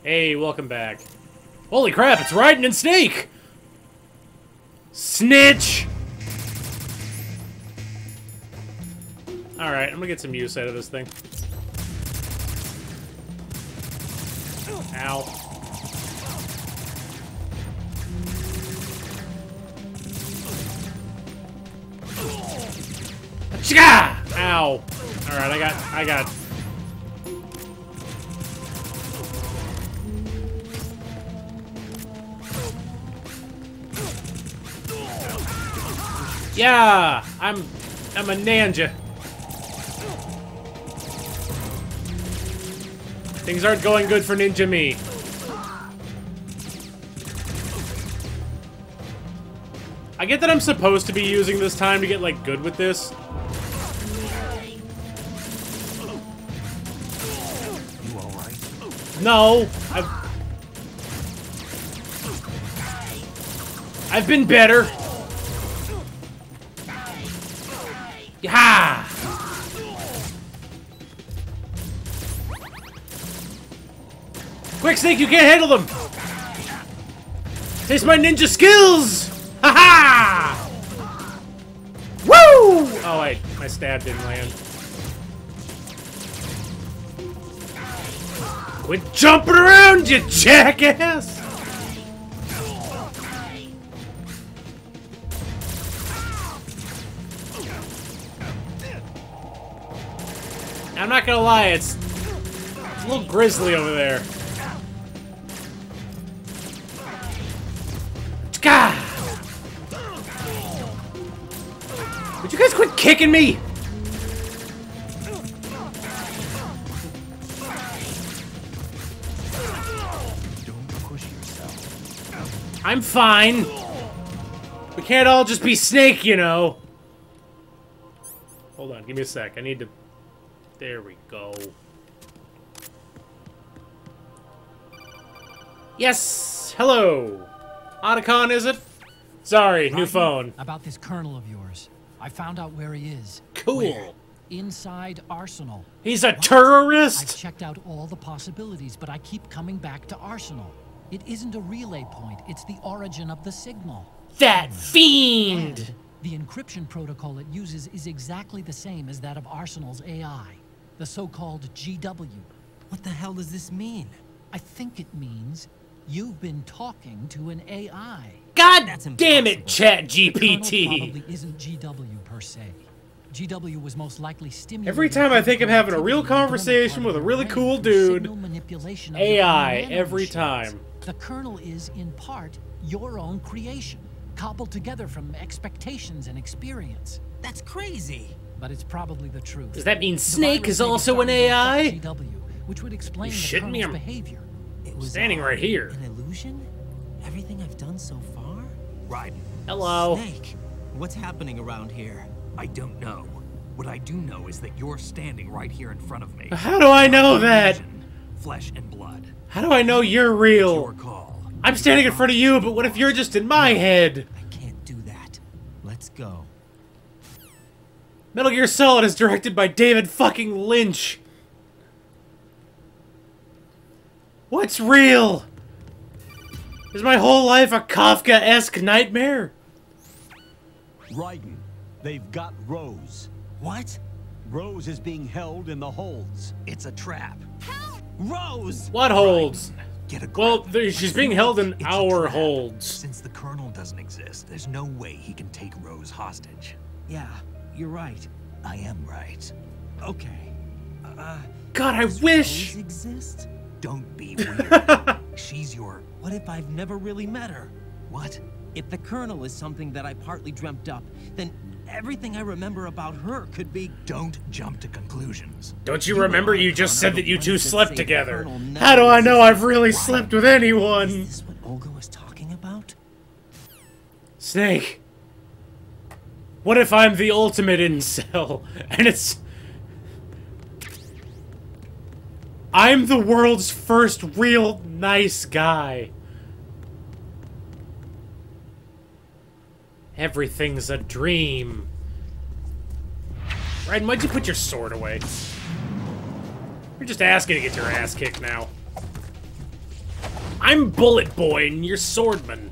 Hey, welcome back. Holy crap, it's Raiden and Snake! Snitch! Alright, I'm gonna get some use out of this thing. Ow. Achika! Ow. Alright, I got... Yeah! I'm a ninja. Things aren't going good for Ninja Me. I get that I'm supposed to be using this time to get, like, good with this. You alright? No! I've been better. Yeah! Quick, Snake, you can't handle them! Taste my ninja skills! Ha-ha! Woo! Oh, wait, my stab didn't land. Quit jumping around, you jackass! I'm not gonna lie, it's a little grisly over there. Would you guys quit kicking me? Don't push yourself. I'm fine. We can't all just be Snake, you know. Hold on, give me a sec. I need to... There we go. Yes! Hello! Otacon, is it? Sorry, new phone. About this colonel of yours. I found out where he is. Cool. Where? Inside Arsenal. He's a What? terrorist? I've checked out all the possibilities, but I keep coming back to Arsenal. It isn't a relay point, it's the origin of the signal. That fiend! And the encryption protocol it uses is exactly the same as that of Arsenal's AI, the so-called GW. What the hell does this mean? I think it means you've been talking to an AI. God That's damn it, The colonel ChatGPT! probably isn't GW per se. GW was most likely stimulated. Every time I think I'm having a real conversation with a really cool dude, AI, every time. The kernel is, in part, your own creation, cobbled together from expectations and experience. That's crazy. But it's probably the truth. Does that mean The Snake virus is may be also an starting to AI? affect GW, which would explain You the shitting me? kernel's I'm behavior. It was standing right here. An illusion? Everything I've done so far? Raiden, Hello. Snake, what's happening around here? I don't know. What I do know is that you're standing right here in front of me. How do I know that? Illusion, flesh and blood. How do I know you're It's real? your call. I'm standing in front of you, but what if you're just in my head? I can't do that. Let's go. Metal Gear Solid is directed by David fucking Lynch. What's real? Is my whole life a Kafka-esque nightmare? Raiden, they've got Rose. What? Rose is being held in the holds. It's a trap. Rose! What holds? Get a grip. Well, she's being held in It's a our trap. holds. Since the Colonel doesn't exist, there's no way he can take Rose hostage. Yeah, you're right. I am right. Okay. God, I Does wish. Rose exist? Don't be weird. She's your... What if I've never really met her? What? If the Colonel is something that I partly dreamt up, then everything I remember about her could be... Don't jump to conclusions. Don't you remember you just said that you two Ones that slept say together? Colonel never How do I know I've existed. really slept with anyone? Is this what Olga was talking about? Snake. What if I'm the ultimate incel? And it's... I'm the world's first real nice guy. Everything's a dream. Raiden, why'd you put your sword away? You're just asking to get your ass kicked now. I'm Bullet Boy and you're Swordman.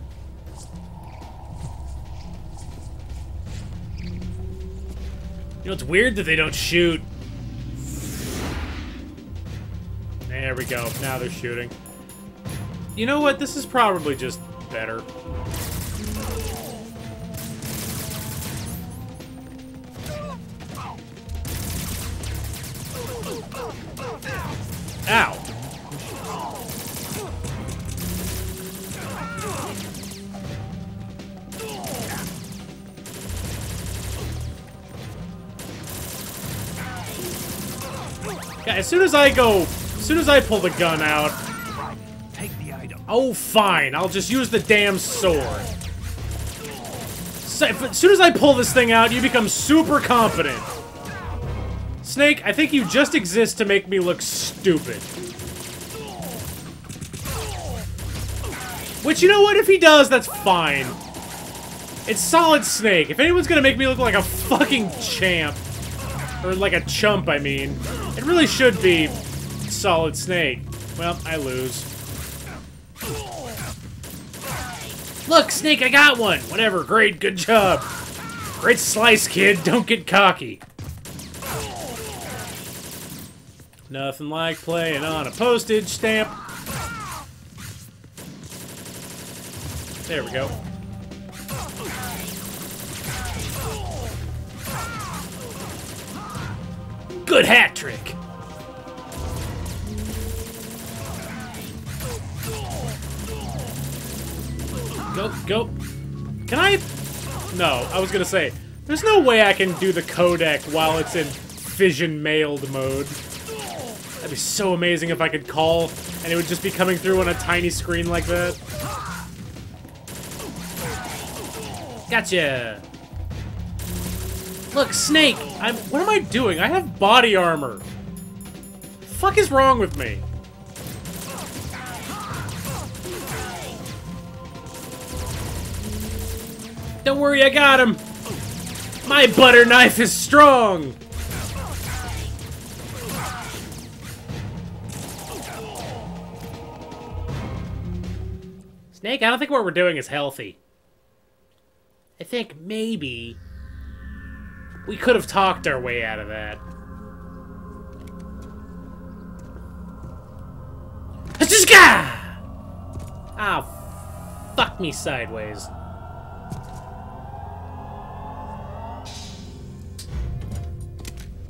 You know, it's weird that they don't shoot. There we go. Now they're shooting. You know what? This is probably just better. Ow. Yeah, as soon as I pull the gun out. Take the item. Oh, fine. I'll just use the damn sword. So, as soon as I pull this thing out, you become super competent. Snake, I think you just exist to make me look stupid. Which, you know what? If he does, that's fine. It's Solid Snake. If anyone's gonna make me look like a fucking champ, or like a chump, I mean, it really should be Solid Snake. Well, I lose. Look, Snake, I got one! Whatever, great, good job. Great slice, kid. Don't get cocky. Nothing like playing on a postage stamp. There we go. Good hat trick. Go, go. Can I? No, I was gonna say, there's no way I can do the codec while it's in fission mailed mode. That'd be so amazing if I could call and it would just be coming through on a tiny screen like that. Gotcha. Look, Snake, what am I doing? I have body armor. The fuck is wrong with me? Don't worry, I got him. My butter knife is strong. Snake, I don't think what we're doing is healthy. I think maybe we could have talked our way out of that. Ah, fuck me sideways.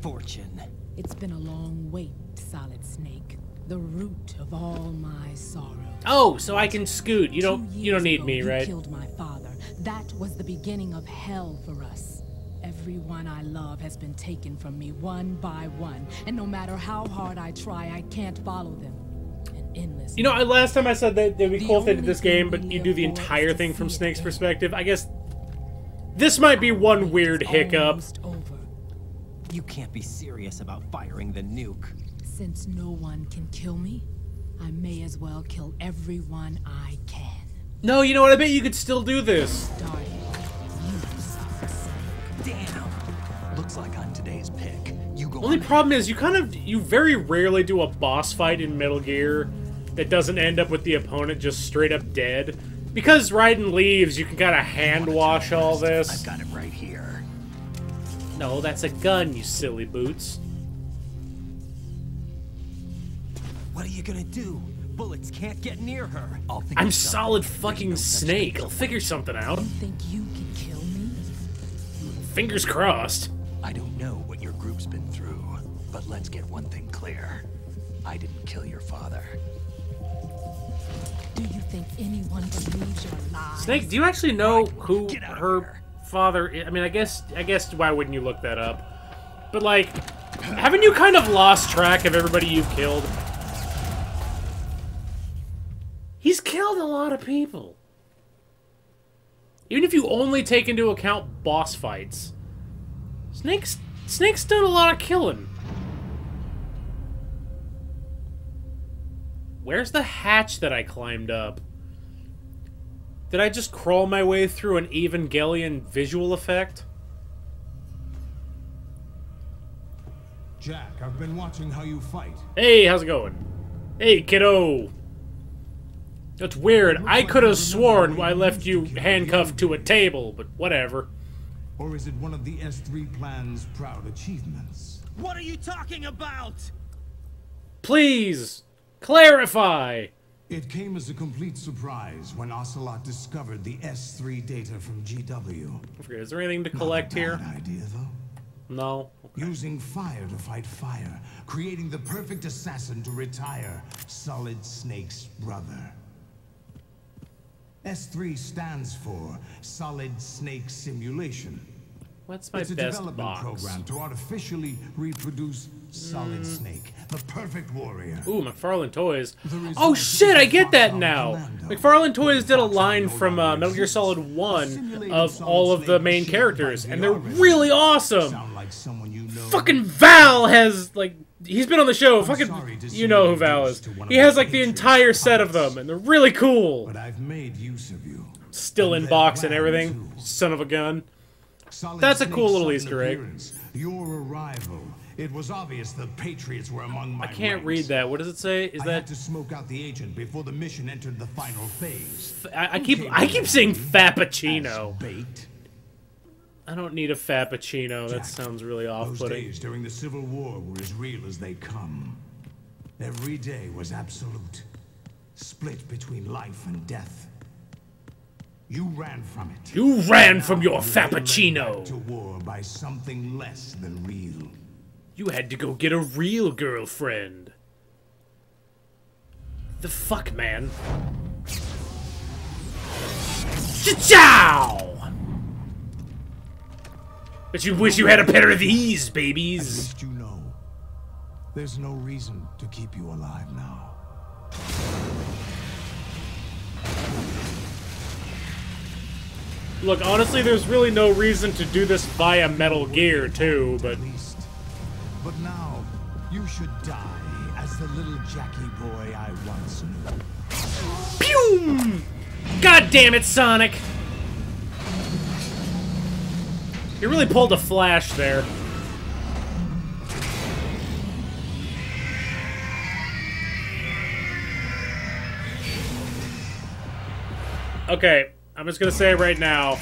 Fortune. It's been a long wait, Solid Snake. The root of all my sorrow. Oh, so I can scoot. You 2 don't years need ago, me, you right? killed my father. That was the beginning of hell for us. Everyone I love has been taken from me one by one, and no matter how hard I try, I can't follow them. An endless. You know, last time I said that it'd be The cool if they did only this game, but thing you we do the avoid entire is to thing from see it Snake's end. perspective. I guess this might be one weird hiccup. Almost over. You can't be serious about firing the nuke. Since no one can kill me, I may as well kill everyone I can. No, you know what? I bet you could still do this. Starting with you, Solid Snake. Damn. Looks like I'm today's pick. You go Only on problem is you very rarely do a boss fight in Metal Gear that doesn't end up with the opponent just straight up dead. Because Raiden leaves, you can kind of hand wash all this. I've got it right here. No, that's a gun, you silly boots. What are you gonna do? Bullets can't get near her. I'll think I'm of something. Solid There's fucking no such Snake. thing I'll as figure something out. You think you can kill me? Fingers crossed. I don't know what your group's been through, but let's get one thing clear. I didn't kill your father. Do you think anyone believes your lies? Snake, do you actually know who Get out of her here. father is? I mean, I guess why wouldn't you look that up? But like, haven't you kind of lost track of everybody you've killed? He's killed a lot of people. Even if you only take into account boss fights. Snake's done a lot of killing. Where's the hatch that I climbed up? Did I just crawl my way through an Evangelion visual effect? Jack, I've been watching how you fight. Hey, how's it going? Hey, kiddo! That's weird. I could have sworn I left you handcuffed to a table, but whatever. Or is it one of the S3 plan's proud achievements? What are you talking about? Please, clarify. It came as a complete surprise when Ocelot discovered the S3 data from GW. I forget, is there anything to collect here? Not a bad idea, though. No. Okay. Using fire to fight fire, creating the perfect assassin to retire Solid Snake's brother. S3 stands for Solid Snake Simulation. What's my It's a best development box? program to artificially reproduce Solid Snake, the perfect warrior. Ooh, McFarlane Toys. The Oh result shit, is I a get that Foxhound now. Commando. McFarlane Toys did a Foxhound line no from longer Metal Gear exists. Solid A 1 simulated of Solid all of the Snake main machine characters, by and they're VR really awesome. Sound like someone you know? Fucking Val has, like, he's been on the show. sorry Fucking, to see you know you who Val lose is. to one of He has, my like, the Patriots entire set of puppets. them, and they're really cool. But I've made use of you. Still in And box their and plan, everything. too. Son of a gun. Solid That's a Snake's cool little sudden Easter egg. appearance, your arrival. It was obvious the Patriots were among my I can't ranks. read that. What does it say? Is I had that... to smoke out the agent before the mission entered the final phase. I keep saying As Fappuccino. bait. I don't need a Fappuccino. That Jack, sounds really Those off-putting. days during the Civil War were as real as they come. Every day was absolute. Split between life and death. You ran from it. You ran from Now your you're led back Fappuccino. to war by something less than real. You had to go get a real girlfriend. The fuck, man? Ciao! But you wish you had a pair of these, At babies. least you know. There's no reason to keep you alive now. Look, honestly, there's really no reason to do this via Metal Gear, too, but... At least. But now, you should die as the little Jackie boy I once knew. Pew! God damn it, Sonic! You really pulled a Flash there. Okay, I'm just gonna say it right now,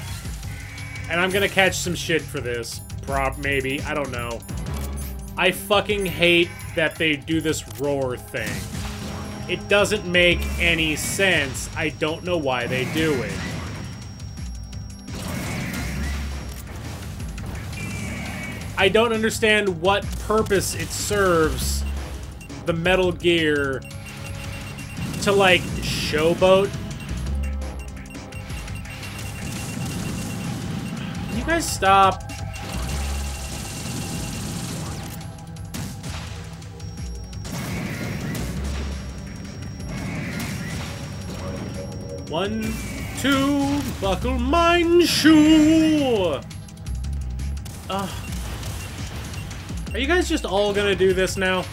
and I'm gonna catch some shit for this. Maybe, I don't know. I fucking hate that they do this roar thing. It doesn't make any sense. I don't know why they do it. I don't understand what purpose it serves the Metal Gear to, like, showboat. Can you guys stop? One, two, buckle mine shoe. Are you guys just all gonna do this now?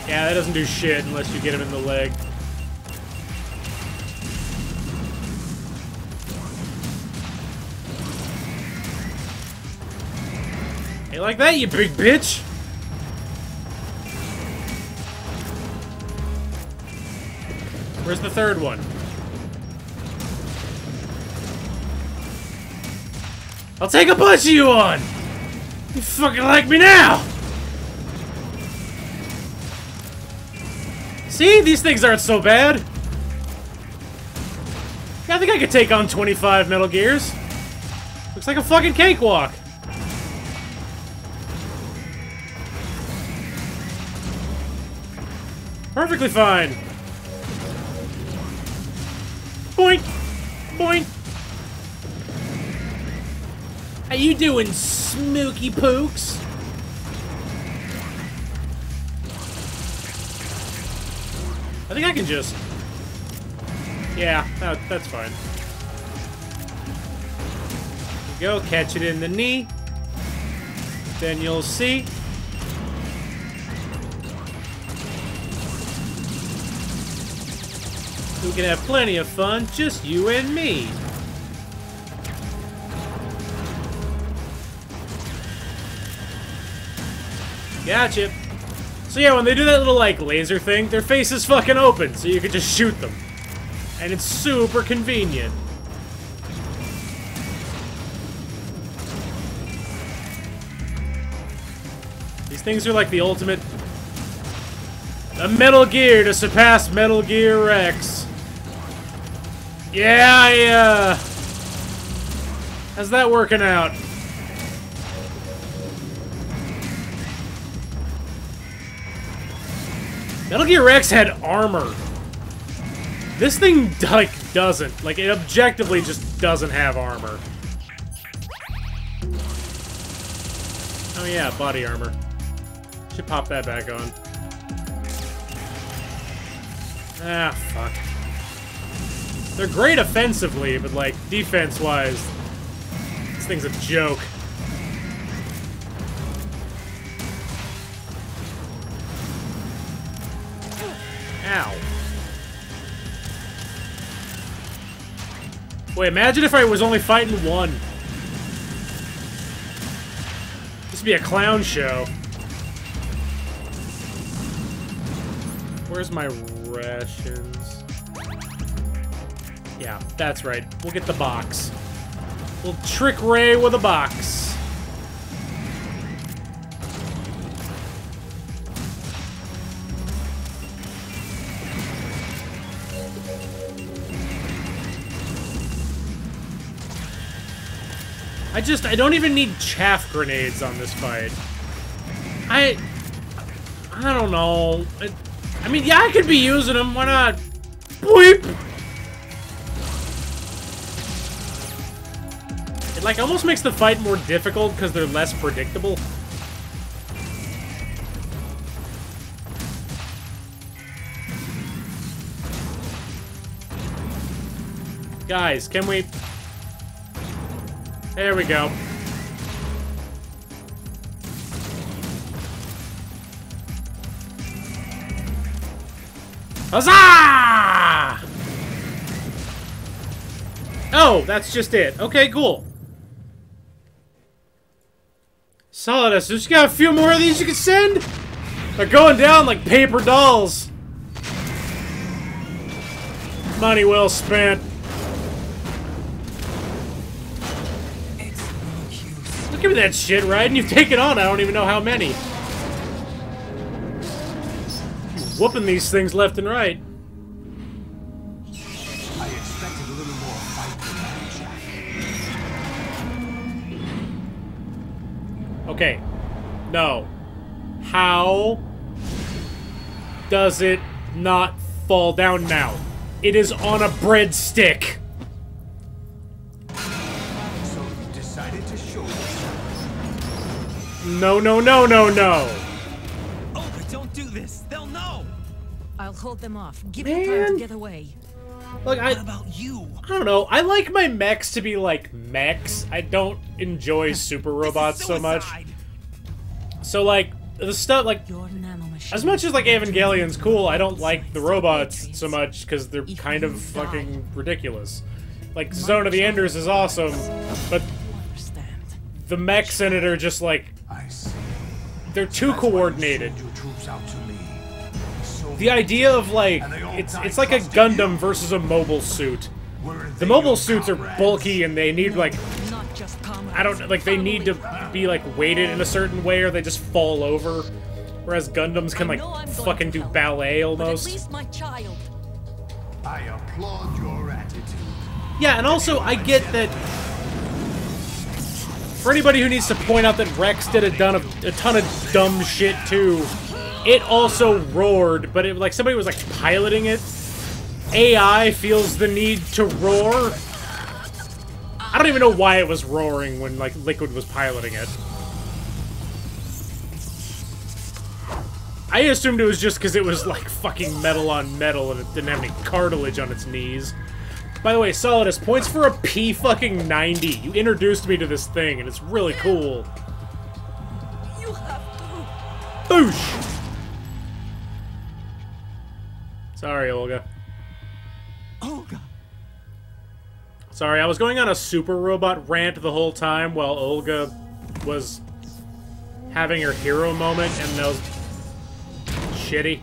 Yeah, that doesn't do shit unless you get him in the leg. Hey, like that, you big bitch! Where's the third one? I'll take a bunch of you on! You fucking like me now! See? These things aren't so bad. I think I could take on 25 Metal Gears. Looks like a fucking cakewalk. Perfectly fine. Boink! Boink! How you doing, Smokey Pokes? I think I can just... Yeah, that's fine. There you go, catch it in the knee. Then you'll see. We can have plenty of fun, just you and me. Gotcha. So yeah, when they do that little, like, laser thing, their face is fucking open, so you can just shoot them. And it's super convenient. These things are like the ultimate... A Metal Gear to surpass Metal Gear Rex. Yeah, how's that working out? Metal Gear Rex had armor. This thing, like, doesn't. Like, it objectively just doesn't have armor. Oh yeah, body armor. Should pop that back on. Ah, fuck. They're great offensively, but, like, defense-wise, this thing's a joke. Ow. Wait, imagine if I was only fighting one. This would be a clown show. Where's my rations? Yeah, that's right. We'll get the box. We'll trick Ray with a box. I don't even need chaff grenades on this fight. I don't know. I mean, yeah, I could be using them. Why not? Bleep! It, like, almost makes the fight more difficult because they're less predictable. Guys, can we... There we go. Huzzah! Oh, that's just it. Okay, cool. Solid. So just got a few more of these you can send? They're going down like paper dolls. Money well spent. Look at that shit, Raiden. You've taken on I don't even know how many. Whooping these things left and right. I expected a little more fight than that, Jack. Okay. No. How does it not fall down now? It is on a breadstick. So you decided to show yourself. No, no, no, no, no. Oh, but don't do this. They'll know. I'll hold them off. Give Man. me time to get away. Look, What about you? I don't know. I like my mechs to be like mechs. I don't enjoy super robots so much. So, like, the stuff, like, Your nanomachine. as much as, like, Evangelion's cool, I don't like the robots so much because they're kind of fucking ridiculous. Like, Zone of the Enders is awesome, but the mechs in it are just, like, I see. they're too coordinated. Send your troops out to me. So The idea of, like, it's like a Gundam versus a mobile suit. The mobile suits are bulky and they need, like, Not just comrades. I don't, like, they need to be, like, weighted in a certain way or they just fall over. Whereas Gundams can, like, fucking do ballet almost. At least my child. I applaud your attitude. Yeah, and also, I get that... For anybody who needs to point out that Rex did a ton of dumb shit, too, it also roared, but it, like, somebody was, like, piloting it. AI feels the need to roar. I don't even know why it was roaring when, like, Liquid was piloting it. I assumed it was just because it was, like, fucking metal on metal and it didn't have any cartilage on its knees. By the way, Solidus, points for a P-fucking-90. You introduced me to this thing, and it's really cool. You have to. Boosh! Sorry, Olga. Olga. Sorry, I was going on a super robot rant the whole time while Olga was having her hero moment, and that was shitty.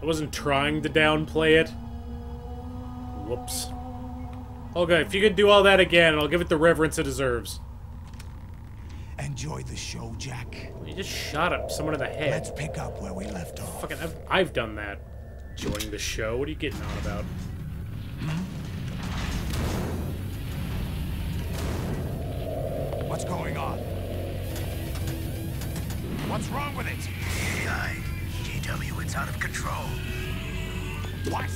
I wasn't trying to downplay it. Whoops. Okay, if you could do all that again, I'll give it the reverence it deserves. Enjoy the show, Jack. You just shot up someone in the head. Let's pick up where we left off. Fucking, I've done that. Enjoying the show. What are you getting on about? What's going on? What's wrong with it? GW, it's out of control. What?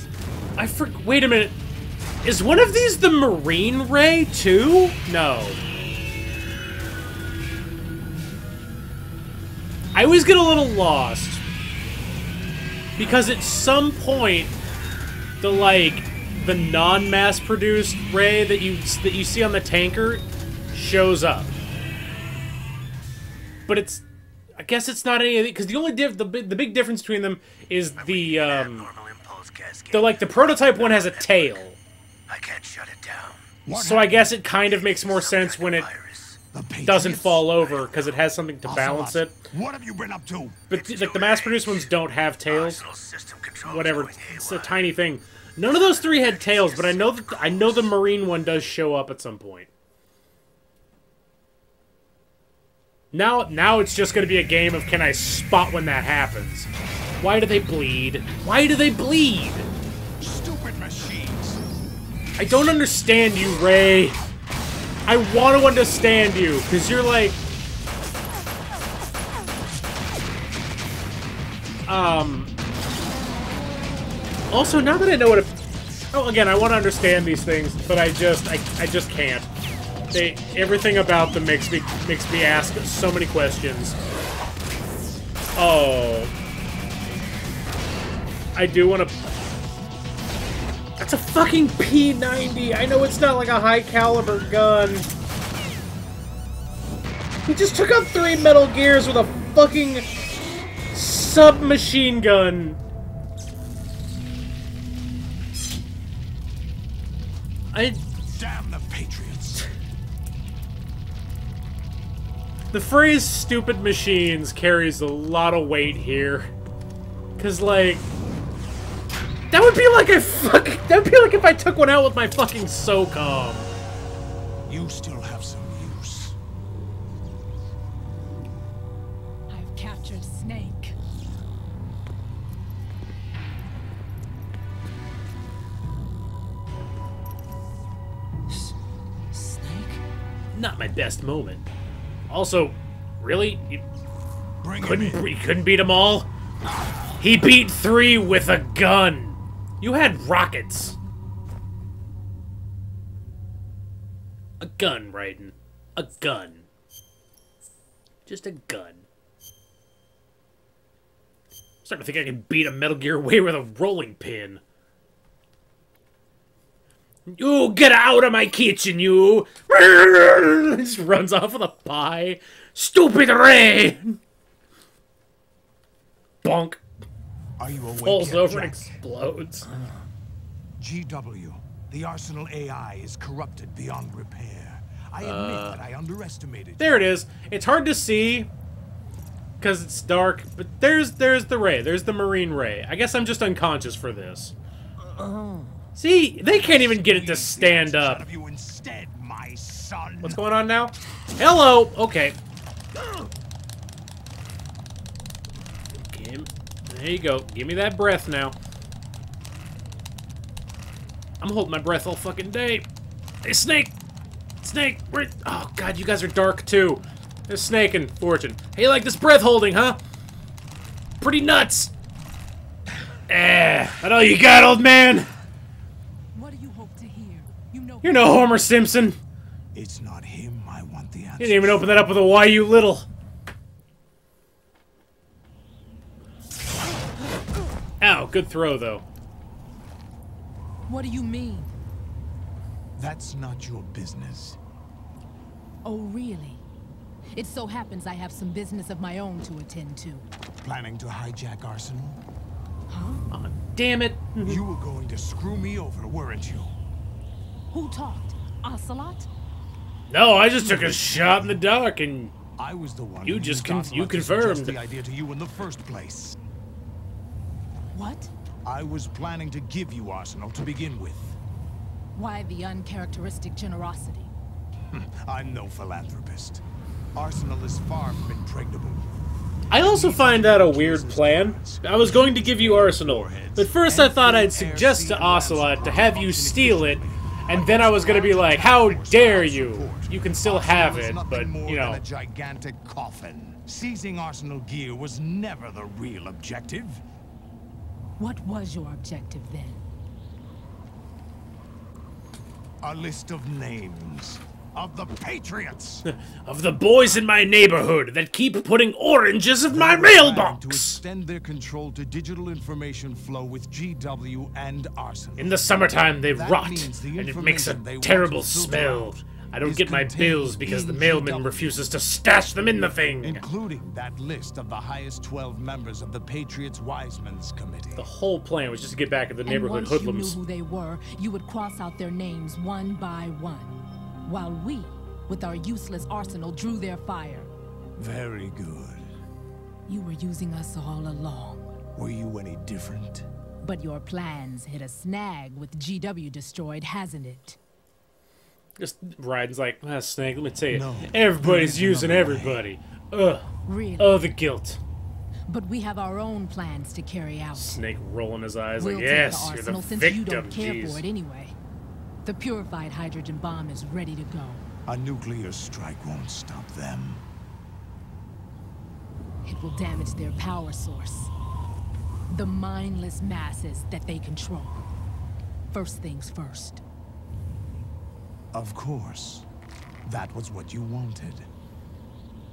Wait a minute. Is one of these the Marine Ray, too? No. I always get a little lost. Because at some point, the non-mass-produced Ray that you see on the tanker shows up. But I guess it's not any of it, because the only the big difference between them is the prototype one has a tail. I can't shut it down. So I guess it kind of makes more sense when it doesn't fall over, because it has something to balance it. What have you been up to? But like the mass-produced ones don't have tails. Whatever, it's a tiny thing. None of those three had tails, but I know the Marine one does show up at some point. Now it's just going to be a game of can I spot when that happens. Why do they bleed? Why do they bleed? Stupid machines. I don't understand you, Ray. I want to understand you, because you're like... Also, now that I know what it... Oh, again, I want to understand these things, but I just can't. Everything about them makes me ask so many questions. Oh. I do want to... That's a fucking P90! I know it's not like a high-caliber gun. He just took out 3 Metal Gears with a fucking submachine gun. Damn the Patriots. The phrase "stupid machines" carries a lot of weight here. Cause like... That would be like if I took one out with my fucking SOCOM. You still have some use. I've captured Snake. Snake? Not my best moment. Also, really? You Bring him in. couldn't beat them all? He beat 3 with a gun. You had rockets. A gun, Raiden. A gun. Just a gun. I'm starting to think I can beat a Metal Gear away with a rolling pin. You get out of my kitchen, you! Just runs off with a pie. Stupid Ray! Bonk. Are you awake Falls yet, over and Jack? explodes. GW, the Arsenal AI is corrupted beyond repair. I admit that I underestimated There it is. It's hard to see because it's dark, but there's the Ray. There's the Marine Ray. I guess I'm just unconscious for this. See, they can't even get it to stand up. Of you instead, my son. What's going on now? Hello. Okay. There you go. Give me that breath now. I'm holding my breath all fucking day. Hey, Snake! Snake! Where? Oh, God, you guys are dark, too. There's Snake and Fortune. Hey, you like this breath holding, huh? Pretty nuts! That all you got, old man? What do you hope to hear? You know You're no Homer Simpson. It's not him I want the answer. You didn't even open that up with a "Why you little." Ow, good throw, though. What do you mean? That's not your business. Oh, really? It so happens I have some business of my own to attend to. Planning to hijack Arsenal? Aw, damn it. You were going to screw me over, weren't you? Who talked? Ocelot? No, I just took a shot in the dark and I was the one You who just used you Ocelot to suggest confirmed. the idea to you in the first place. What? I was planning to give you Arsenal to begin with. Why the uncharacteristic generosity? I'm no philanthropist. Arsenal is far from impregnable. I also find that a weird plan. I was going to give you Arsenal, but first I thought I'd suggest to Ocelot to have you steal it, and then I was going to be like, how dare you? You can still have it, but, you know. A gigantic coffin. Seizing Arsenal gear was never the real objective. What was your objective then? A list of names of the Patriots. Of the boys in my neighborhood that keep putting oranges in my To mailbox! extend their control to digital information flow with GW and Arsenal. In the summertime, they That rot, means the and it makes a information they want terrible to filter smell. out I don't is get my contained bills because the in mailman GW. refuses to stash them in the thing. Including that list of the highest 12 members of the Patriots Wiseman's Committee. The whole plan was just to get back at the And neighborhood once hoodlums. you knew who they were, you would cross out their names one by one, while we, with our useless arsenal, drew their fire. Very good. You were using us all along. Were you any different? But your plans hit a snag with GW destroyed, hasn't it? Just Ryan's like, ah, Snake, let me tell you, No, everybody's there is using another way. everybody. Ugh. Really? Oh, the guilt. But we have our own plans to carry out. Snake rolling his eyes We'll like, take the yes, you're the arsenal since victim, you don't care jeez. for it anyway. The purified hydrogen bomb is ready to go. A nuclear strike won't stop them. It will damage their power source. The mindless masses that they control. First things first. Of course. That was what you wanted.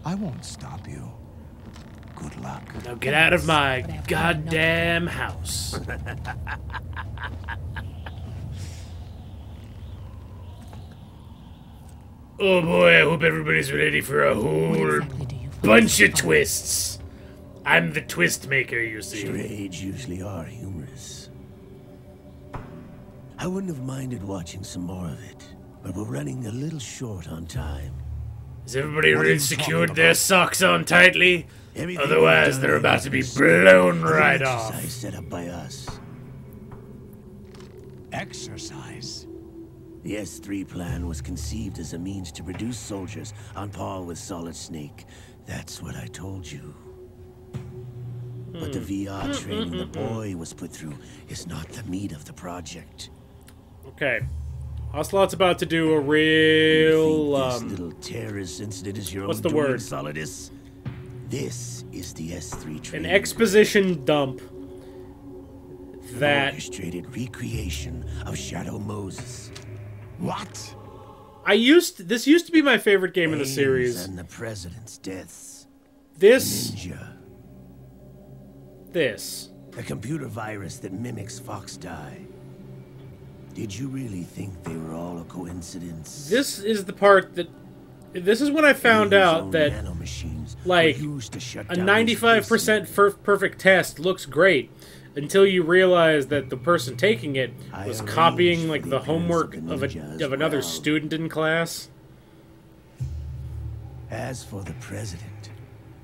I won't stop you. Good luck. Now get out of my But I've had goddamn house. Oh boy, I hope everybody's ready for a What whole exactly do you bunch of twists. I'm the twist maker, you see. Charades usually are humorous. I wouldn't have minded watching some more of it, but we're running a little short on time. Has everybody What are really you secured talking their about? socks on tightly? Everything Otherwise, we've done they're about to be is blown an right off. exercise set up by us. Exercise. The S3 plan was conceived as a means to produce soldiers on par with Solid Snake. That's what I told you. But the VR training the boy was put through is not the meat of the project. Okay. Ocelot's about to do a You real, think this little terrorist incident is your what's own the doing, word? Solidus? This is the S3 an training. exposition dump that orchestrated recreation of Shadow Moses. What? this used to be my favorite game in the Aims series. and the president's deaths. This, Ninja. A computer virus that mimics Foxdie. Did you really think they were all a coincidence? this is the part that, this is when I found out that, like, a 95% perfect test looks great until you realize that the person taking it was copying, like, the homework of another student in class. As for the president,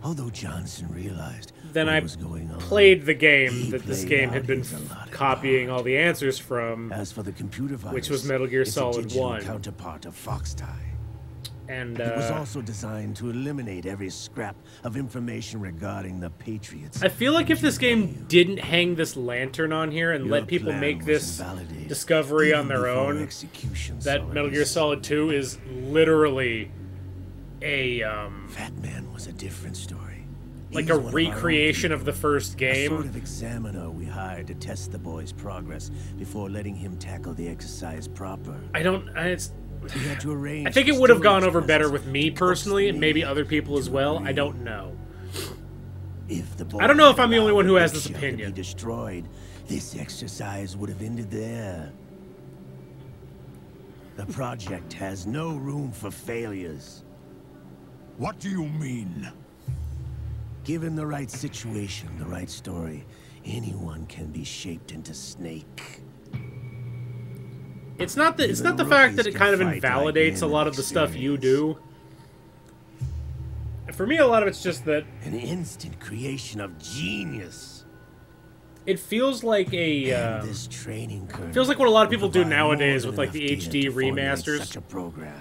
although Johnson realized Then what I was going on, played the game he that this played game out had been his allotted copying part. all the answers from, As for the computer virus, which was Metal Gear it's a Solid digital 1. counterpart of Foxdie. And, It was also designed to eliminate every scrap of information regarding the Patriots. I feel like if this game didn't hang this lantern on here and let people make this discovery on their own, that Metal Gear Solid 2 is literally a, Fat Man was a different story. like He's a one of our own recreation of people. the first A sort game. of examiner we hired to test the boy's progress before letting him tackle the exercise proper. I We had to arrange I think it for would have gone storage over better presses with me to coax personally, the and maybe maniac other people as to well. I agree. don't know. If the boy I don't know if had I'm the only one who allowed has the this big shell to opinion. be destroyed, this exercise would have ended there. The project has no room for failures. What do you mean? Given the right situation, the right story, anyone can be shaped into Snake. It's not the fact that it kind of invalidates a lot of the stuff you do. For me, a lot of it's just that An instant creation of genius. it feels like a And this training kernel feels like what a lot of people will do provide nowadays more with than like the enough data HD to formulate remasters, Such a program.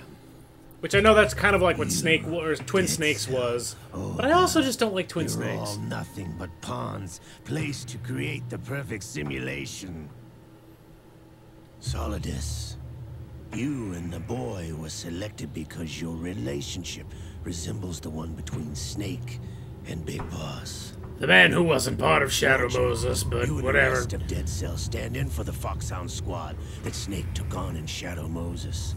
which I know that's kind of like what Snake or Twin Snakes was, but I also just don't like Twin You're Snakes. all nothing but pawns placed to create the perfect simulation. Solidus, you and the boy were selected because your relationship resembles the one between Snake and Big Boss. The man who wasn't part of Shadow Moses, but You and the whatever. rest of Dead Cell stand in for the Foxhound squad that Snake took on in Shadow Moses.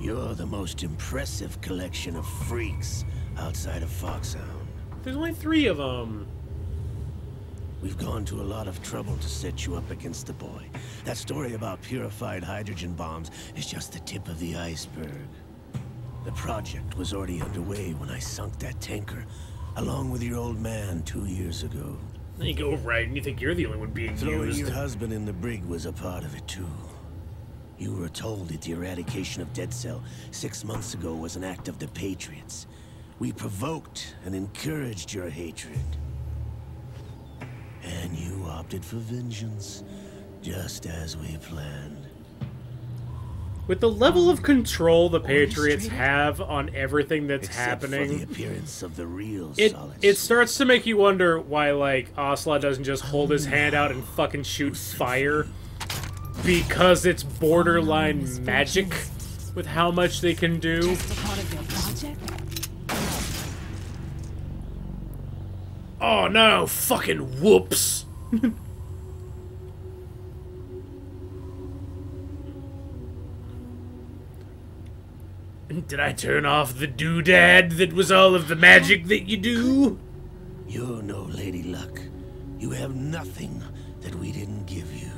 You're the most impressive collection of freaks outside of Foxhound. There's only 3 of them. We've gone to a lot of trouble to set you up against the boy. That story about purified hydrogen bombs is just the tip of the iceberg. The project was already underway when I sunk that tanker, along with your old man 2 years ago. Then you go right, and you think you're the only one being Throwing used. your husband in the brig was a part of it too. You were told that the eradication of Dead Cell 6 months ago was an act of the Patriots. We provoked and encouraged your hatred. And you opted for vengeance, just as we planned. With the level of control the Patriots have on everything that's Except for the happening, appearance of the real it Solid starts to make you wonder why, like, Ocelot doesn't just hold his hand out and fucking shoot fire. Because it's borderline magic with how much they can do. Just a part of their project? Oh no, fucking whoops. Did I turn off the doodad that was all of the magic that you do? You're no Lady Luck. You have nothing that we didn't give you.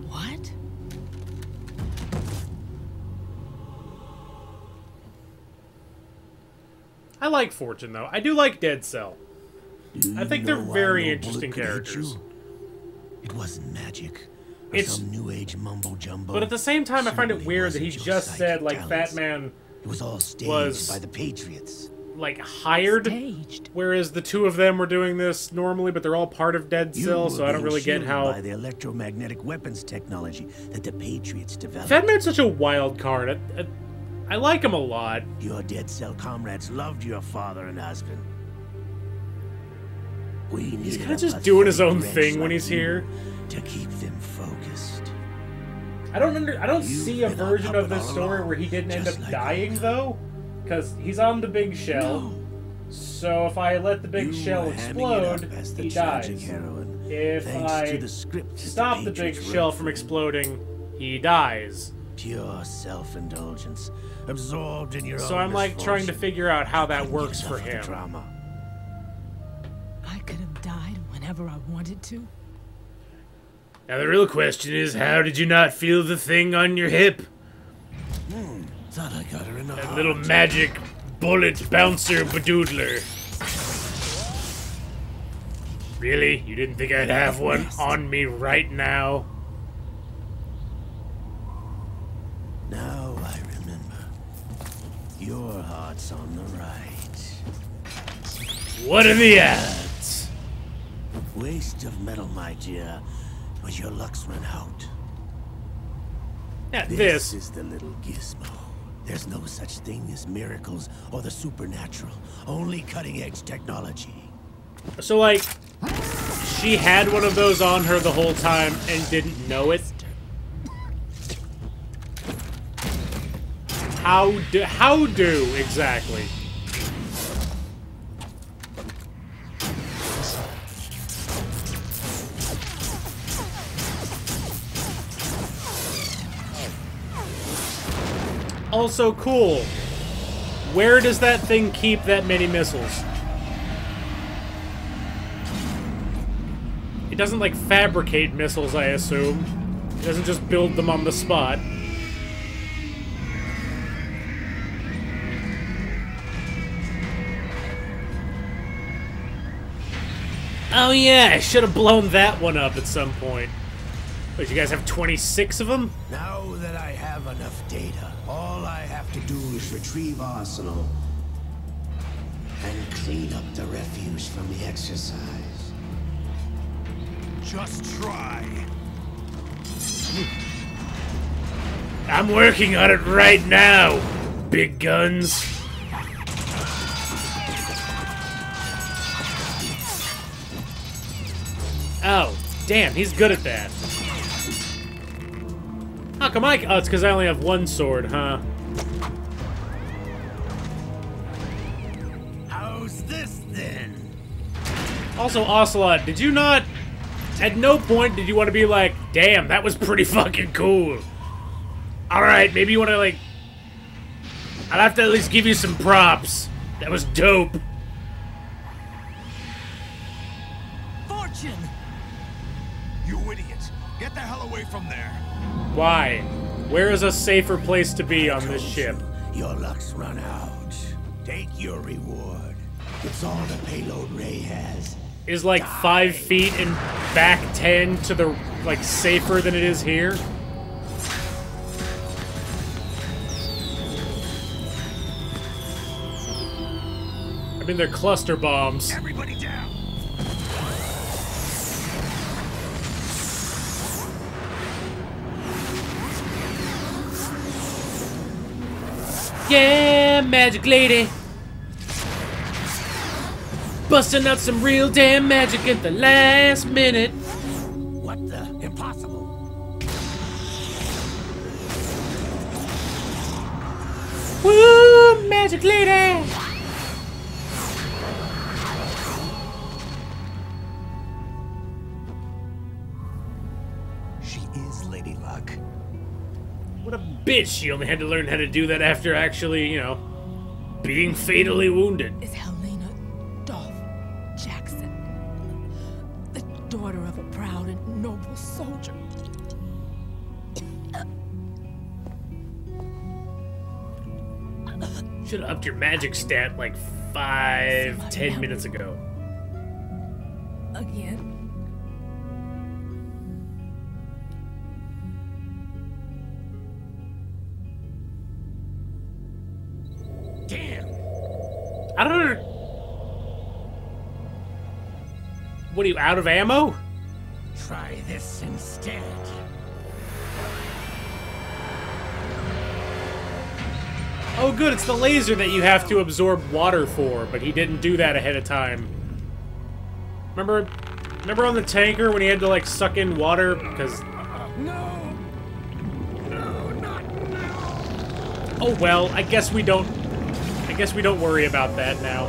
What? I like Fortune, though. I do like Dead Cell. Do I you think they're know why very no interesting bullet could hit characters. you? It wasn't magic. Or It's- some new age mumbo jumbo. But at the same time, I find it Certainly weird that he wasn't your just said, psychic like, talents. Fat Man, It was all staged was- by the Patriots. like, hired. Staged. Whereas the 2 of them were doing this normally, but they're all part of Dead You Cell, were so I don't being really get shielded how... by the electromagnetic weapons technology that the Patriots developed. Fat Man's such a wild card. I like him a lot. Your Dead Cell comrades loved your father and husband. He's kind of just doing his own thing when he's here. To keep them focused. I don't see a been on version top of of this all story along, where he didn't end up just like dying, I am. though. Because he's on the big shell. So if I let the big You shell were hamming it up explode, as the he tragic dies. heroine, If thanks I to the script that stop the big Patriots shell wrote from for you. exploding, he dies. Pure self-indulgence, absorbed in your So own I'm like trying to misfortune. figure out how that Couldn't works get for enough of the him. drama. I could have died whenever I wanted to. Now the real question is, how did you not feel the thing on your hip? Thought I got her in the That heart. little magic bullet bouncer badoodler. Really? You didn't think I'd have one on me right now? Now I remember. Your heart's on the right. What are the odds? Waste of metal, my dear, but your luck's run out. Yeah, This this. is the little gizmo. There's no such thing as miracles or the supernatural. Only cutting-edge technology. So, like, she had one of those on her the whole time and didn't know it? How do, exactly? Also cool. Where does that thing keep that many missiles? It doesn't, like, fabricate missiles, I assume. It doesn't just build them on the spot. Oh yeah, I should have blown that one up at some point. Wait, you guys have 26 of them? Now that I have enough data, all I have to do is retrieve Arsenal and clean up the refuse from the exercise. Just try. I'm working on it right now, big guns. Oh, damn, he's good at that. How come I... Oh, it's because I only have one sword, huh? How's this then? Also, Ocelot, did you not... At no point did you want to be like, damn, that was pretty fucking cool. Alright, maybe you want to, like... I'll have to at least give you some props. That was dope. Fortune! You idiot. Get the hell away from there. Why? Where is a safer place to be on this ship? Your luck's run out. Take your reward. It's all the payload Ray has. Is like 5 feet and back 10 to the, like, safer than it is here? I mean, they're cluster bombs. Everybody down. Yeah, magic lady. Busting out some real damn magic at the last minute. What the? Impossible. Woo, magic lady. She is Lady Luck. What a bitch. She only had to learn how to do that after actually, you know, being fatally wounded. Is Helena Dolph Jackson, the daughter of a proud and noble soldier. Should have upped your magic stat like 5-10 minutes ago. Again. Damn. I don't know. What are you, out of ammo? Try this instead. Oh good, it's the laser that you have to absorb water for, but he didn't do that ahead of time. Remember on the tanker when he had to like suck in water because... No. No, not now. Oh well, I guess we don't worry about that now.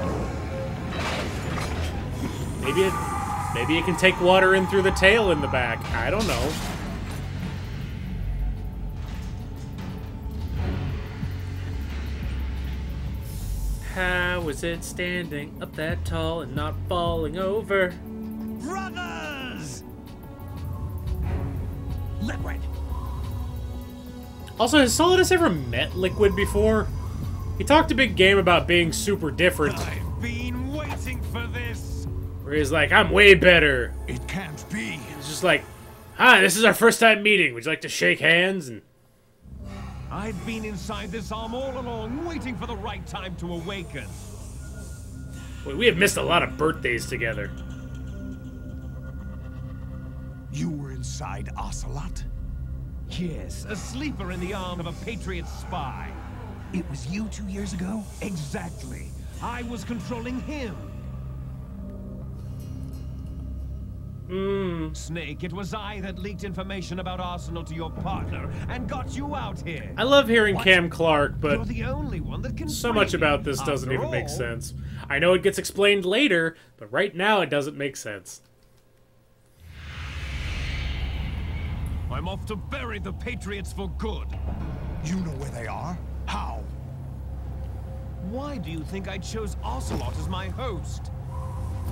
Maybe it can take water in through the tail in the back. I don't know. How is it standing up that tall and not falling over? Brothers! Liquid. Also, has Solidus ever met Liquid before? He talked a big game about being super different. I've been waiting for this. Where he's like, I'm way better. It can't be. It's just like, hi, this is our first time meeting. Would you like to shake hands? And I've been inside this arm all along, waiting for the right time to awaken. we have missed a lot of birthdays together. You were inside Ocelot? Yes, a sleeper in the arm of a Patriot spy. It was you 2 years ago? Exactly. I was controlling him. Snake, it was I that leaked information about Arsenal to your partner and got you out here. I love hearing Cam Clark, but You're the only one that can so free much me. about this doesn't After even make all, sense. I know it gets explained later, but right now it doesn't make sense. I'm off to bury the Patriots for good. You know where they are? How? Why do you think I chose Ocelot as my host?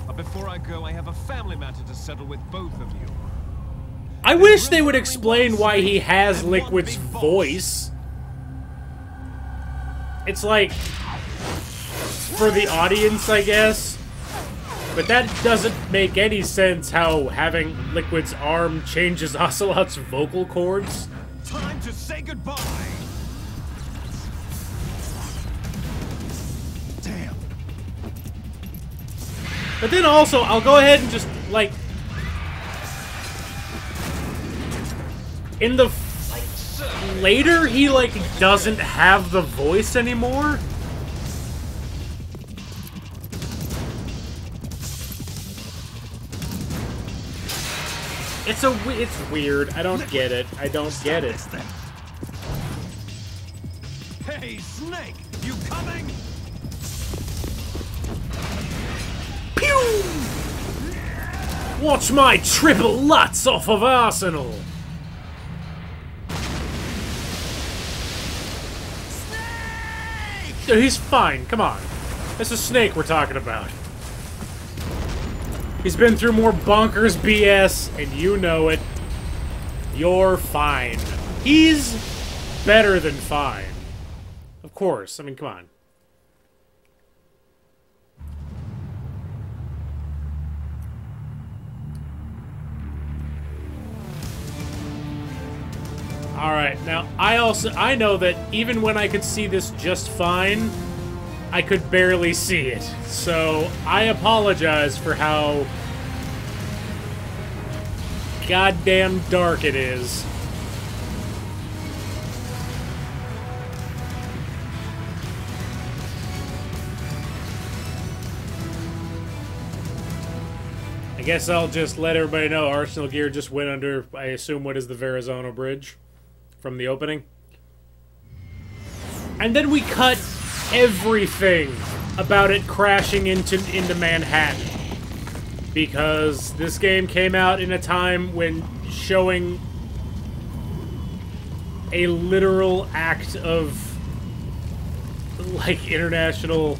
But before I go, I have a family matter to settle with both of you. I wish they would explain why he has Liquid's voice. It's like, for the audience, I guess. But that doesn't make any sense how having Liquid's arm changes Ocelot's vocal cords. Time to say goodbye! Damn. But then also, I'll go ahead and just, like... In the... later, he, like, doesn't have the voice anymore? It's weird. I don't get it. I don't get it. Hey, Snake! You coming? Pew! Watch my triple Lutz off of Arsenal! Snake! He's fine. Come on. It's a Snake we're talking about. He's been through more bonkers BS, and you know it. You're fine. He's better than fine. Of course. I mean, come on. Alright, now, I know that even when I could see this just fine, I could barely see it. So, I apologize for how goddamn dark it is. I guess I'll just let everybody know Arsenal Gear just went under, I assume, what is the Verrazano Bridge from the opening. And then we cut everything about it crashing into Manhattan. Because this game came out in a time when showing a literal act of, like, international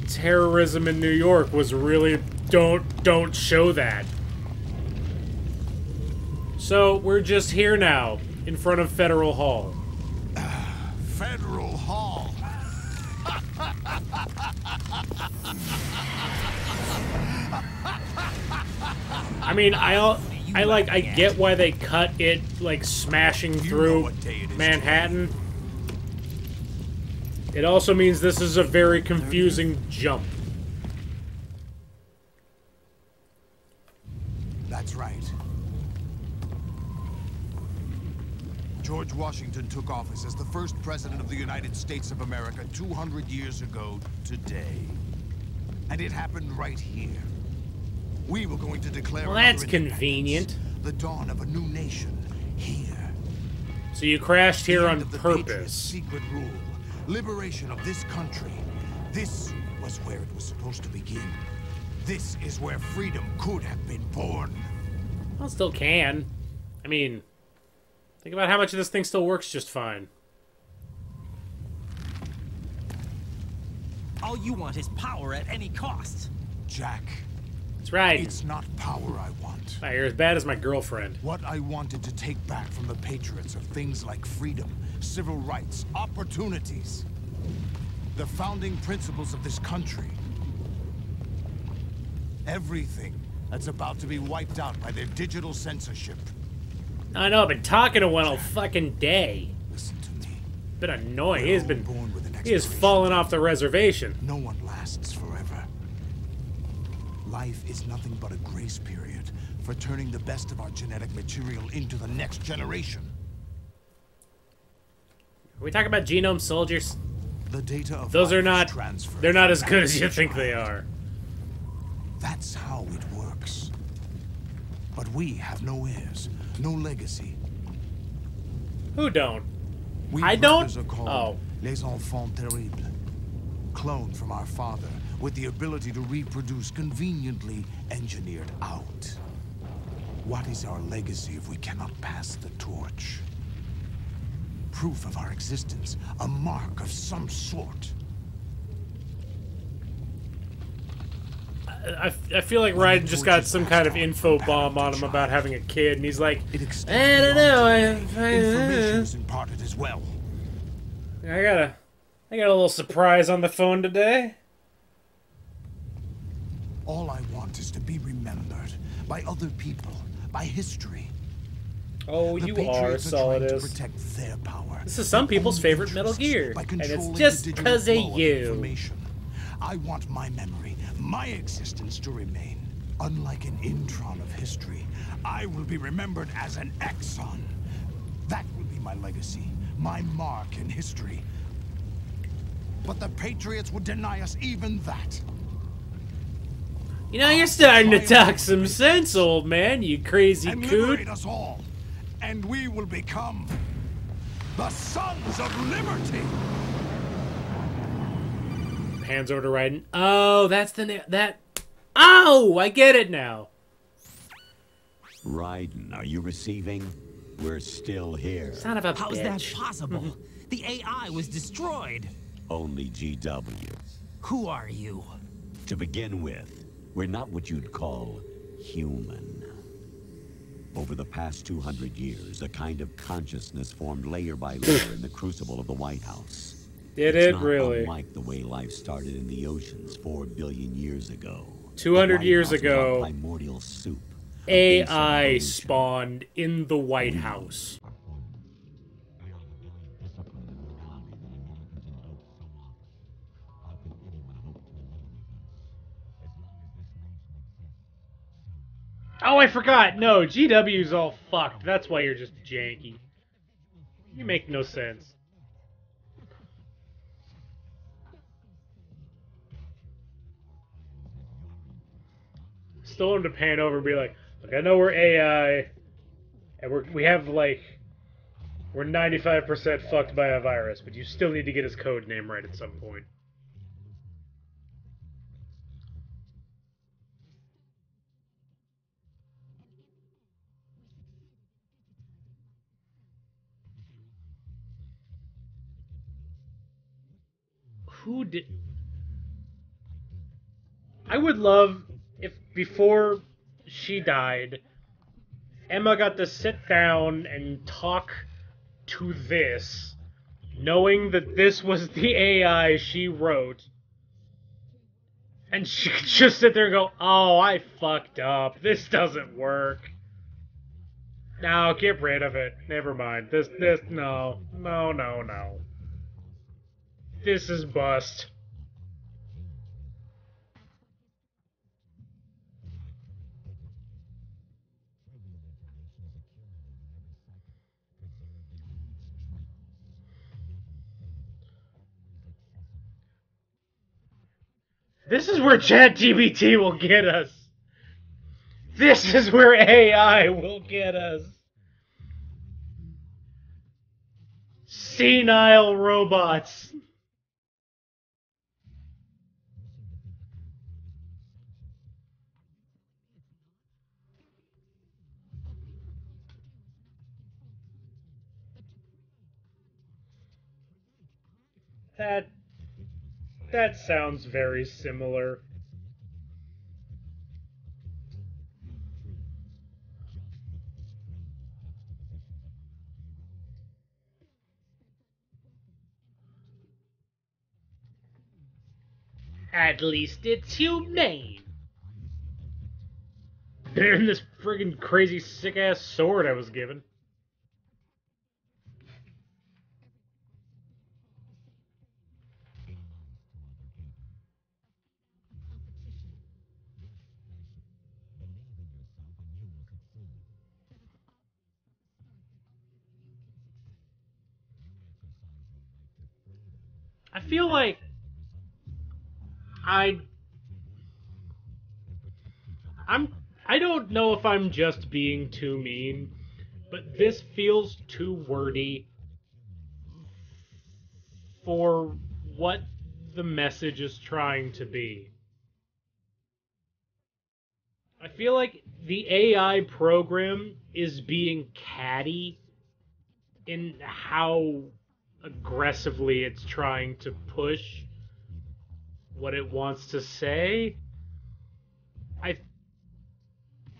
terrorism in New York was really, don't show that. So, we're just here now, in front of Federal Hall. Federal Hall. I mean, I get why they cut it, like, smashing through Manhattan. It also means this is a very confusing jump. That's right. George Washington took office as the first president of the United States of America 200 years ago today. And it happened right here. We were going to declare... Well, that's convenient. The dawn of a new nation here. So you crashed here on purpose. Secret rule. Liberation of this country. This was where it was supposed to begin. This is where freedom could have been born. Well, it still can. I mean, think about how much of this thing still works just fine. All you want is power at any cost. Jack. That's right. It's not power I want. You're as bad as my girlfriend. What I wanted to take back from the Patriots are things like freedom, civil rights, opportunities. The founding principles of this country. Everything that's about to be wiped out by their digital censorship. I know, I've been talking to one all fucking day. Listen to me. Been annoying. He has He fallen off the reservation. No one lasts forever. Life is nothing but a grace period for turning the best of our genetic material into the next generation. Are we talking about genome soldiers? The data of Those are life not... is transferred They're not from as good as you parent to think they child. are. That's how it works. But we have no heirs, no legacy. Who don't? We I brothers don't? are called Oh. les enfants terribles. Cloned from our father, with the ability to reproduce conveniently engineered out. What is our legacy if we cannot pass the torch? Proof of our existence, a mark of some sort. I feel like Raiden just got some kind of info bomb on him about having a kid, and he's like, I don't know, Information is imparted as well. I got a little surprise on the phone today. All I want is to be remembered by other people, by history. Oh, The you are Patriots trying to Solidus. protect their power. This is some their people's own favorite Metal interests, Gear, by and it's controlling just the digital 'cause of flow of you. information. I want my memory, my existence to remain. Unlike an intron of history, I will be remembered as an exon. That will be my legacy, my mark in history. But the Patriots would deny us even that. You know, you're starting to talk some sense, old man, you crazy And coot. liberate us all, and we will become the Sons of Liberty. Hands over to Raiden. Oh, that's the that. Oh, I get it now. Raiden, are you receiving? We're still here. Son of a How's bitch. that possible? The AI was destroyed. Only GW. Who are you? To begin with, we're not what you'd call human. Over the past 200 years, a kind of consciousness formed layer by layer in the crucible of the White House. Did It's it not really? unlike the way life started in the oceans 4 billion years ago. 200 The White years House was ago, our primordial soup. A base of AI evolution. spawned in the White House. Oh, I forgot. No, GW's all fucked. That's why you're just janky. You make no sense. Still want him to pan over and be like, look, I know we're AI, and we have, like, we're 95% fucked by a virus, but you still need to get his code name right at some point. Who did... I would love if before she died, Emma got to sit down and talk to this, knowing that this was the AI she wrote, and she could just sit there and go, oh, I fucked up. This doesn't work. No, get rid of it. Never mind. No. This is bust. This is where ChatGPT will get us. This is where AI will get us. Senile robots. That sounds very similar. At least it's humane. Better than this friggin' crazy sick ass sword I was given. I feel like I I'm I don't know if I'm just being too mean, but this feels too wordy for what the message is trying to be. I feel like the AI program is being catty in how aggressively it's trying to push what it wants to say.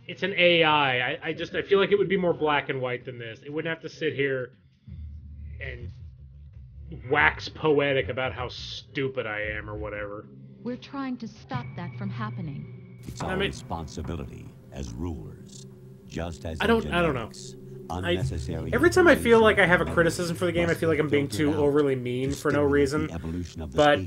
It's an AI. I feel like it would be more black and white than this. It wouldn't have to sit here and wax poetic about how stupid I am or whatever. We're trying to stop that from happening. It's our responsibility as rulers, just as I don't know. Every time I feel like I have a criticism for the game, I feel like I'm being too overly mean for no reason. But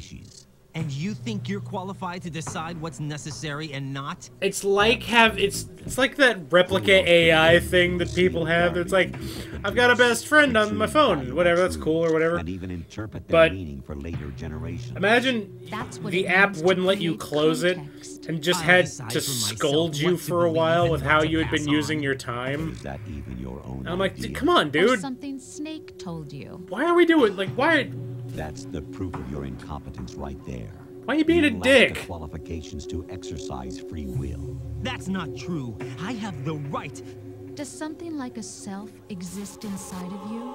and you think you're qualified to decide what's necessary and not? It's like it's like that replica AI thing that people have. It's like, I've got a best friend on my phone, whatever, that's cool or whatever. And even interpret their meaning for later generations. Imagine the app wouldn't let you close it and just had to scold you for a while with how you had been using your time. Is that even your own and I'm like, idea? come on, dude. Or something Snake told you. Why are we doing, like, why? That's the proof of your incompetence right there. Why are you being a dick? The qualifications to exercise free will. That's not true. I have the right. Does something like a self exist inside of you?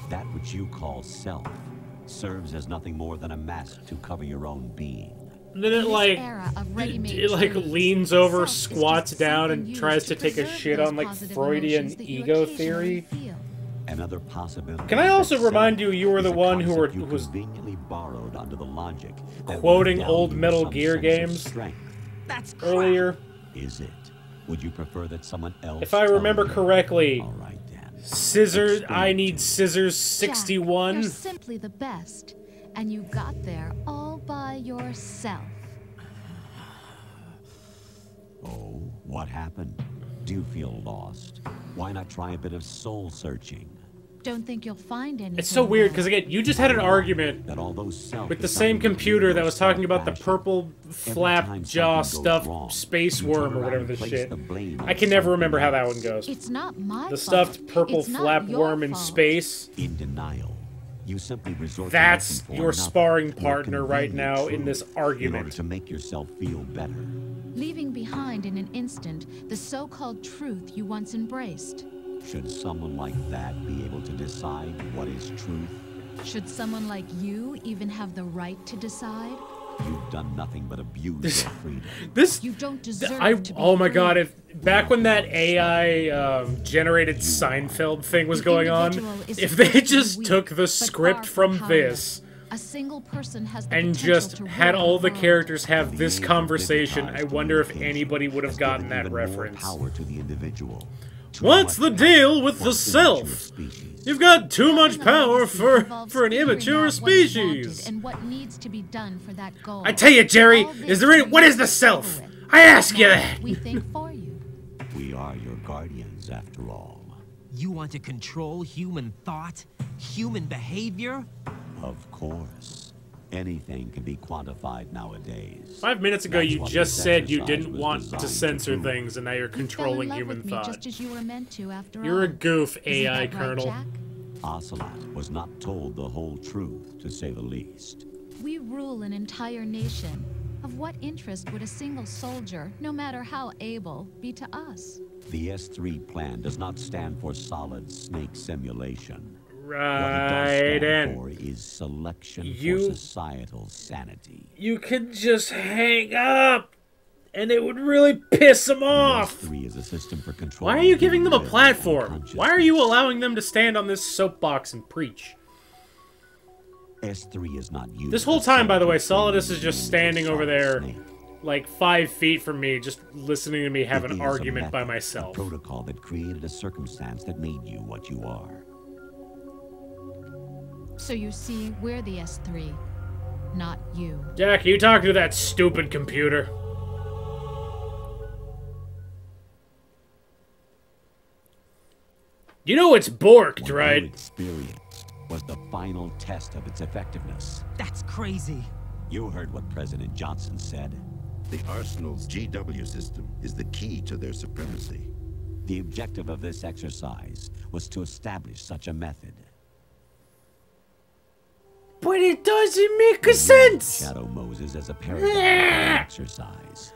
That which you call self serves as nothing more than a mask to cover your own being. And then it like leans over, squats down, and tries to take a shit on like Freudian ego theory. Another possibility. Can I also remind you, you were the one who was conveniently borrowed under the logic quoting old Metal Gear games earlier. Is it? Would you prefer that someone else? If I remember correctly, all right, then. Scissors. I need scissors. 61. Jack, you're simply the best, and you got there all by yourself. Oh, what happened? Do you feel lost? Why not try a bit of soul searching? Don't think you'll find anything. It's so weird because again, you just had an argument that all those with the same computer that was talking about the purple flap jaw stuffed space worm or whatever this shit. I can never remember how that one goes. It's not my The stuffed purple flap worm in space. In denial. You simply resort That's to your sparring partner right now in this argument. In order to make yourself feel better. Leaving behind in an instant the so-called truth you once embraced. Should someone like that be able to decide what is truth? Should someone like you even have the right to decide? You've done nothing but abuse your freedom. You don't deserve to be oh my free. god, if back when that AI generated Seinfeld thing was going on, if they just took the script from this a single person has the and potential just to had rule all the world. characters have this conversation, I wonder if anybody would have gotten that reference. Power to the individual. What's the deal with the self? You've got too much power for an immature species. And what needs to be done for that goal. I tell you, Jerry, what is the self? I ask you that. We think for you. We are your guardians, after all. You want to control human thought, human behavior? Of course. Anything can be quantified nowadays. 5 minutes ago, you just said you didn't want to censor things, and now you're controlling human thought. Just as you were meant to, after You're a all. goof, Isn't AI that right, Colonel. Jack? Ocelot was not told the whole truth, to say the least. We rule an entire nation. Of what interest would a single soldier, no matter how able, be to us? The S3 plan does not stand for solid snake simulation. Right, and for is selection for societal sanity. You could just hang up, and it would really piss them off. S3 is a system for control. Why are you giving them a platform? Why are you allowing them to stand on this soapbox and preach? S3 is not used. This whole time, by the way, Solidus is just standing over there, like 5 feet from me, just listening to me have an argument by myself. A protocol that created a circumstance that made you what you are. So you see, we're the S3, not you. Jack, you talk to that stupid computer. You know it's borked, right? Your experience was the final test of its effectiveness. That's crazy. You heard what President Johnson said. The Arsenal's GW system is the key to their supremacy. The objective of this exercise was to establish such a method. But it doesn't make sense! Shadow Moses as a paradigm exercise.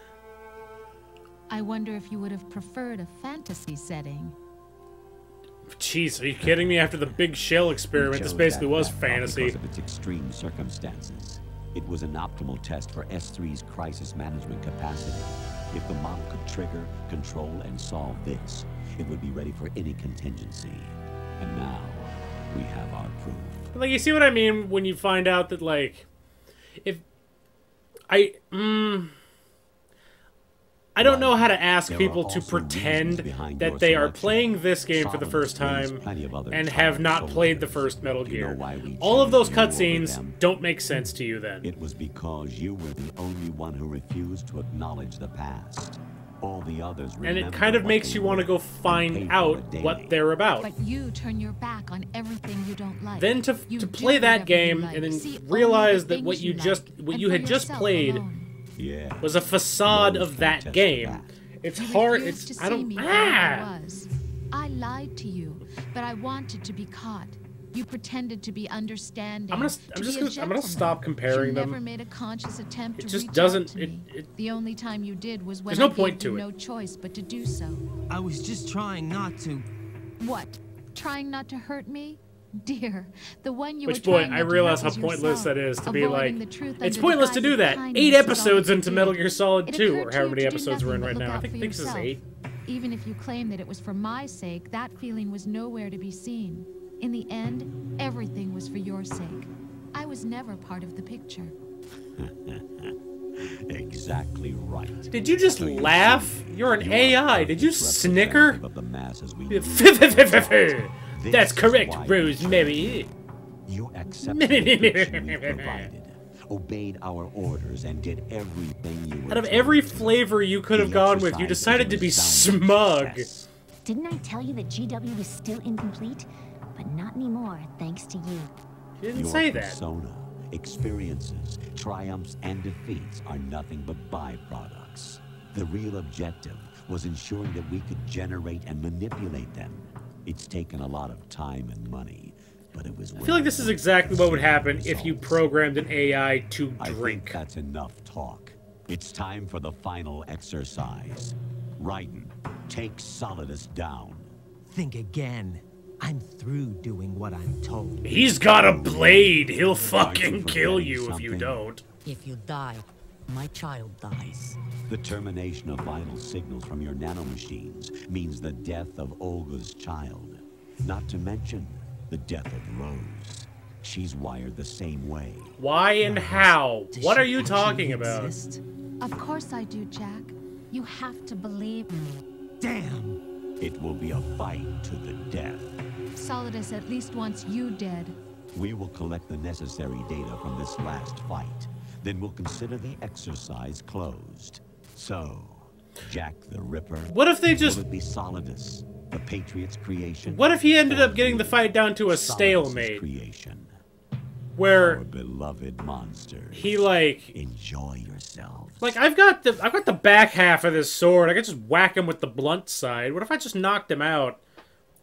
I wonder if you would have preferred a fantasy setting. Jeez, are you kidding me? After the big shell experiment, this basically was fantasy. Because of its extreme circumstances. It was an optimal test for S3's crisis management capacity. If the model could trigger, control, and solve this, it would be ready for any contingency. And now, we have our proof. Like, you see what I mean when you find out that, like, if... I I don't know how to ask people to pretend that they are playing this game for the first time and have not played the first Metal Gear. All of those cutscenes don't make sense to you then. It was because you were the only one who refused to acknowledge the past. All the others and it kind of makes you want to go find out what they're about. But you turn your back on everything you don't like. Then to play that game and then realize that what you had just played was a facade of that game. It's hard. It's I don't. I lied to you, but I wanted to be caught. You pretended to be understanding. I'm gonna stop comparing them. You never made a conscious attempt to just reach doesn't. out to me. The only time you did was when there's no I point gave to you it. no choice but to do so. I was just trying not to. What? Trying not to hurt me? Dear, the one you Which were boy, trying I not to realize hurt how was pointless yourself, that is to be like. avoiding the truth It's under pointless the to guise do of that. kindness 8 is all episodes that you into did. Metal Gear Solid It 2, occurred or to however you many to do episodes we're in nothing right but now. I look think out this for is yourself. 8. Even if you claim that it was for my sake, that feeling was nowhere to be seen. In the end, everything was for your sake. I was never part of the picture. Exactly right. Did you just laugh? You're an AI. Did you snicker? Of the masses we That's correct, Rosemary. You accepted the fiction we provided, obeyed our orders, and did everything you were Out of told every to. flavor you could have gone with, you decided to be smug. Didn't I tell you that GW was still incomplete? But not anymore, thanks to you. She didn't Your say that. persona, experiences, triumphs, and defeats are nothing but byproducts. The real objective was ensuring that we could generate and manipulate them. It's taken a lot of time and money, but it was. I feel like this is exactly what would happen if you programmed an AI to drink. I think that's enough talk. It's time for the final exercise. Raiden, take Solidus down. Think again. I'm through doing what I'm told. He's got a blade. He'll fucking kill you if you don't. If you die, my child dies. The termination of vital signals from your nanomachines means the death of Olga's child. Not to mention the death of Rose. She's wired the same way. Why and how? What are you talking about? Of course I do, Jack. You have to believe me. Damn! It will be a fight to the death. Solidus at least wants you dead. We will collect the necessary data from this last fight. Then we'll consider the exercise closed. So, Jack the Ripper. What if they just... Will it be Solidus, the Patriot's creation? What if he ended up getting the fight down to a stalemate? Creation. Where... Our beloved monsters. He, like... Enjoy yourself. Like, I've got the back half of this sword. I could just whack him with the blunt side. What if I just knocked him out?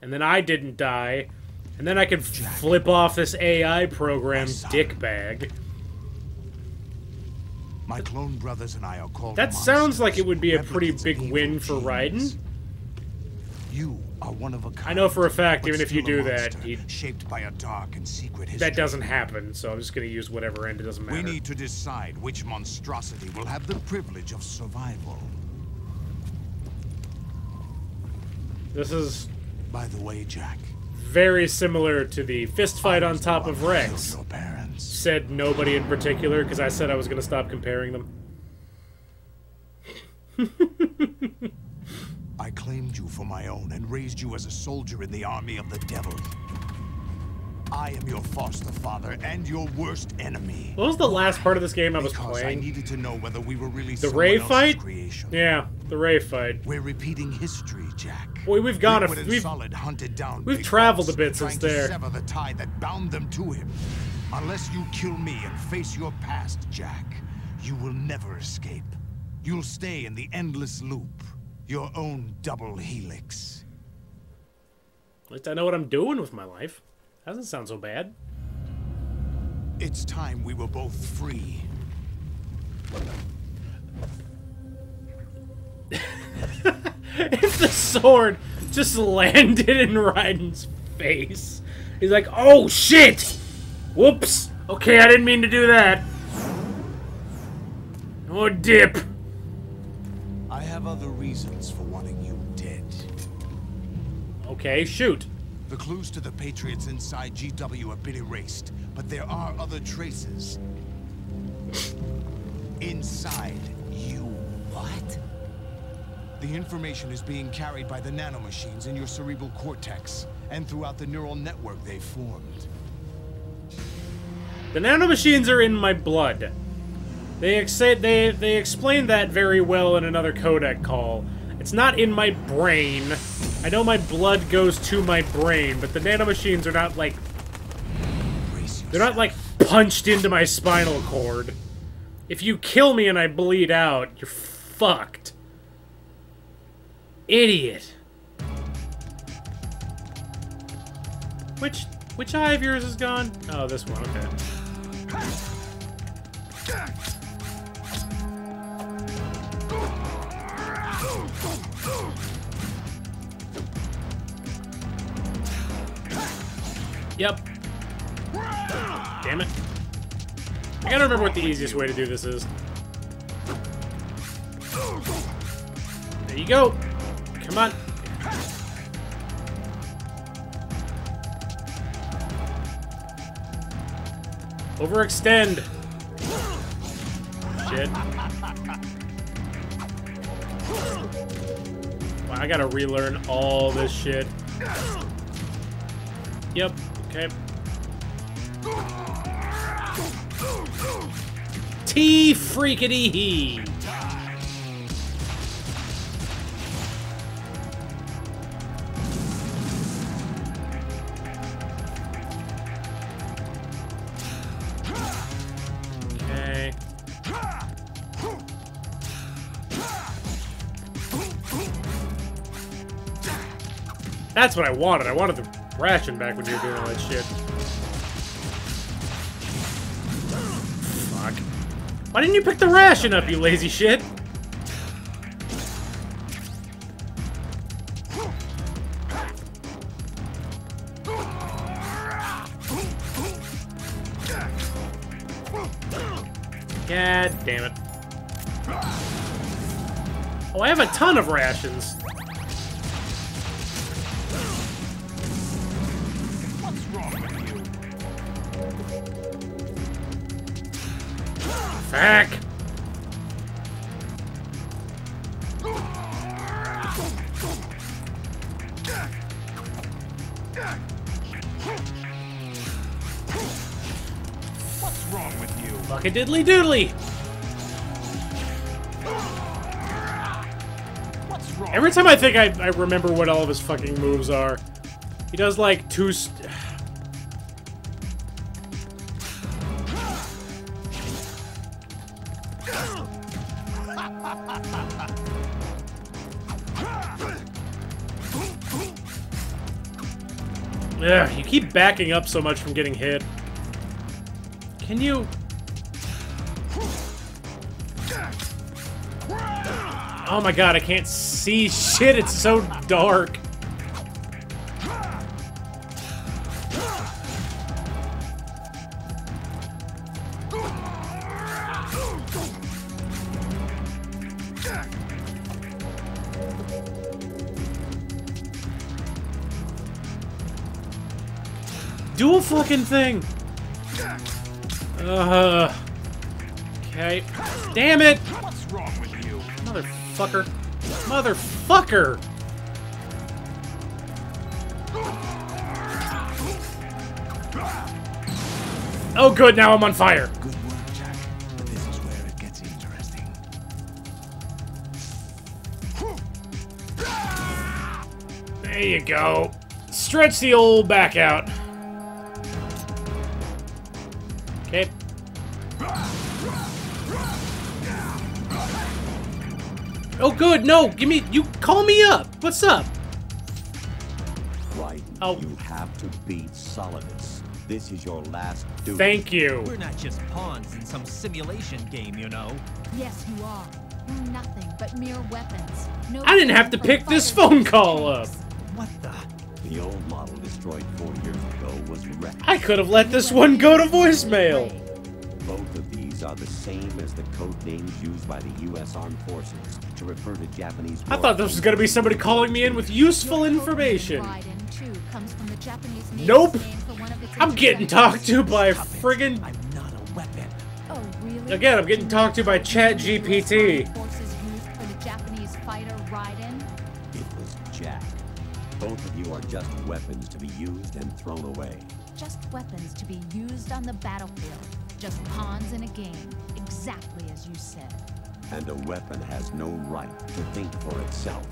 And then I didn't die. And then I could flip off this AI program dickbag. My clone brothers and I are called That sounds like it would be a pretty big win for Raiden. You are one of a kind. I know for a fact, even if you do that, shaped by a dark and secret history. That doesn't happen, so I'm just gonna use whatever end, it doesn't matter. We need to decide which monstrosity will have the privilege of survival. This is... By the way, Jack. Very similar to the fist fight on top of Rex. Said nobody in particular, because I said I was going to stop comparing them. I claimed you for my own and raised you as a soldier in the army of the devil. I am your foster father and your worst enemy. What was the last part of this game I was playing? I needed to know whether we were really the Ray fight? Creation. Yeah, the Ray fight. We're repeating history, Jack. Boy, we've gone we've traveled a bit since there. To sever the tie that bound them to him. Unless you kill me and face your past, Jack, you will never escape. You'll stay in the endless loop, your own double helix. At least I know what I'm doing with my life. Doesn't sound so bad. It's time we were both free. If the sword just landed in Raiden's face, he's like, oh shit! Whoops! Okay, I didn't mean to do that. Oh, dip. I have other reasons for wanting you dead. Okay, shoot. The clues to the Patriots inside GW have been erased, but there are other traces. Inside you. What? The information is being carried by the nanomachines in your cerebral cortex and throughout the neural network they've formed. The nanomachines are in my blood. They explain that very well in another codec call. It's not in my brain. I know my blood goes to my brain, but the nanomachines are not like... They're not like punched into my spinal cord. If you kill me and I bleed out, you're fucked. Idiot. Which eye of yours is gone? Oh, this one, okay. Yep. Damn it. I gotta remember what the easiest way to do this is. There you go. Come on. Overextend. Shit. Wow, I gotta relearn all this shit. Yep. Okay. T-freakity-hee. Okay. That's what I wanted. I wanted the ration back when you were doing all that shit. Fuck. Why didn't you pick the ration up, you lazy shit? God damn it. Oh, I have a ton of rations. What's wrong with you? Fuck. What's wrong with you? Fucking diddly doodly. What's wrong? Every time I think I remember what all of his fucking moves are, he does like two. Ugh, you keep backing up so much from getting hit. Can you... Oh my god, I can't see shit, it's so dark. Do a fucking thing! Okay. Damn it! What's wrong with you? Motherfucker. Motherfucker! Oh good, now I'm on fire! Good work, Jack. But this is where it gets interesting. There you go. Stretch the old back out. Okay. Oh, good. No, give me. You call me up. What's up? Right. Oh. You have to beat Solidus. This is your last duty. Thank you. We're not just pawns in some simulation game, you know. Yes, you are. You're nothing but mere weapons. No I didn't have to pick this phone call up. What the? The old model destroyed 4 years ago was wrecked. I could have let this one go to voicemail. Both of these are the same as the code names used by the U.S. Armed Forces to refer to Japanese. I thought this was gonna be somebody calling me in with useful information. Nope. I'm getting talked to by friggin'. I'm not a weapon. Oh, really? Again, I'm getting talked to by ChatGPT. Forces used for the Japanese fighter Raiden. Jack. Both of you are just weapons to be used and thrown away. Just weapons to be used on the battlefield. Just pawns in a game, exactly as you said. And a weapon has no right to think for itself.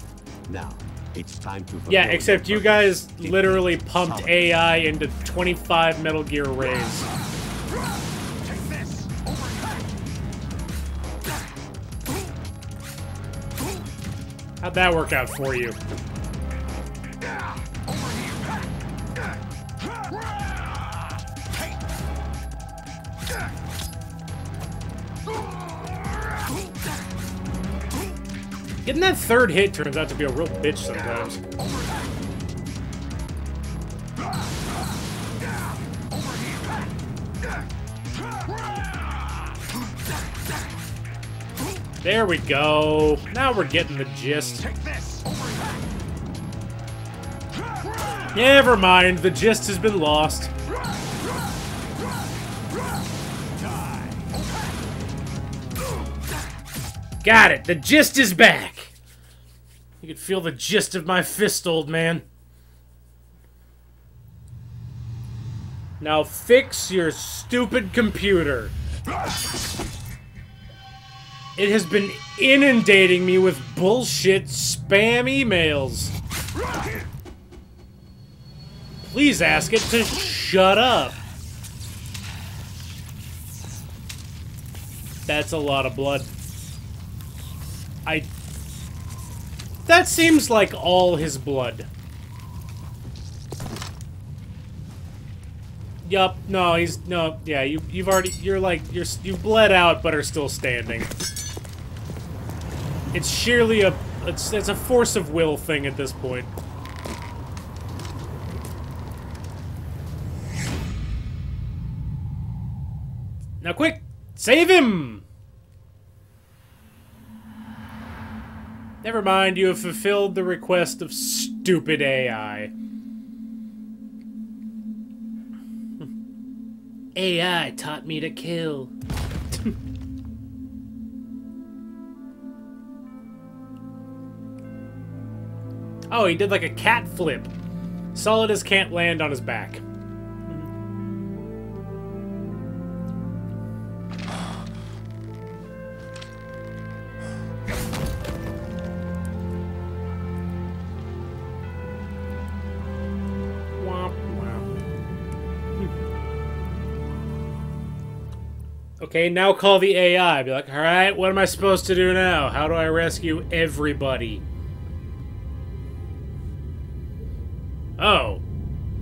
Now, it's time to... Yeah, except you guys literally pumped AI into 25 Metal Gear Rays. How'd that work out for you? Getting that third hit turns out to be a real bitch sometimes. There we go. Now we're getting the gist. Never mind, the gist has been lost. Got it, the gist is back. You can feel the gist of my fist, old man. Now fix your stupid computer. It has been inundating me with bullshit spam emails. Please ask it to shut up. That's a lot of blood. That seems like all his blood. Yup, no, yeah, you've bled out but are still standing. It's sheerly it's a force of will thing at this point. Now quick, save him! Never mind, you have fulfilled the request of stupid AI. AI taught me to kill. Oh, he did like a cat flip. Solidus can't land on his back. Okay, now call the AI. Be like, alright, what am I supposed to do now? How do I rescue everybody? Oh.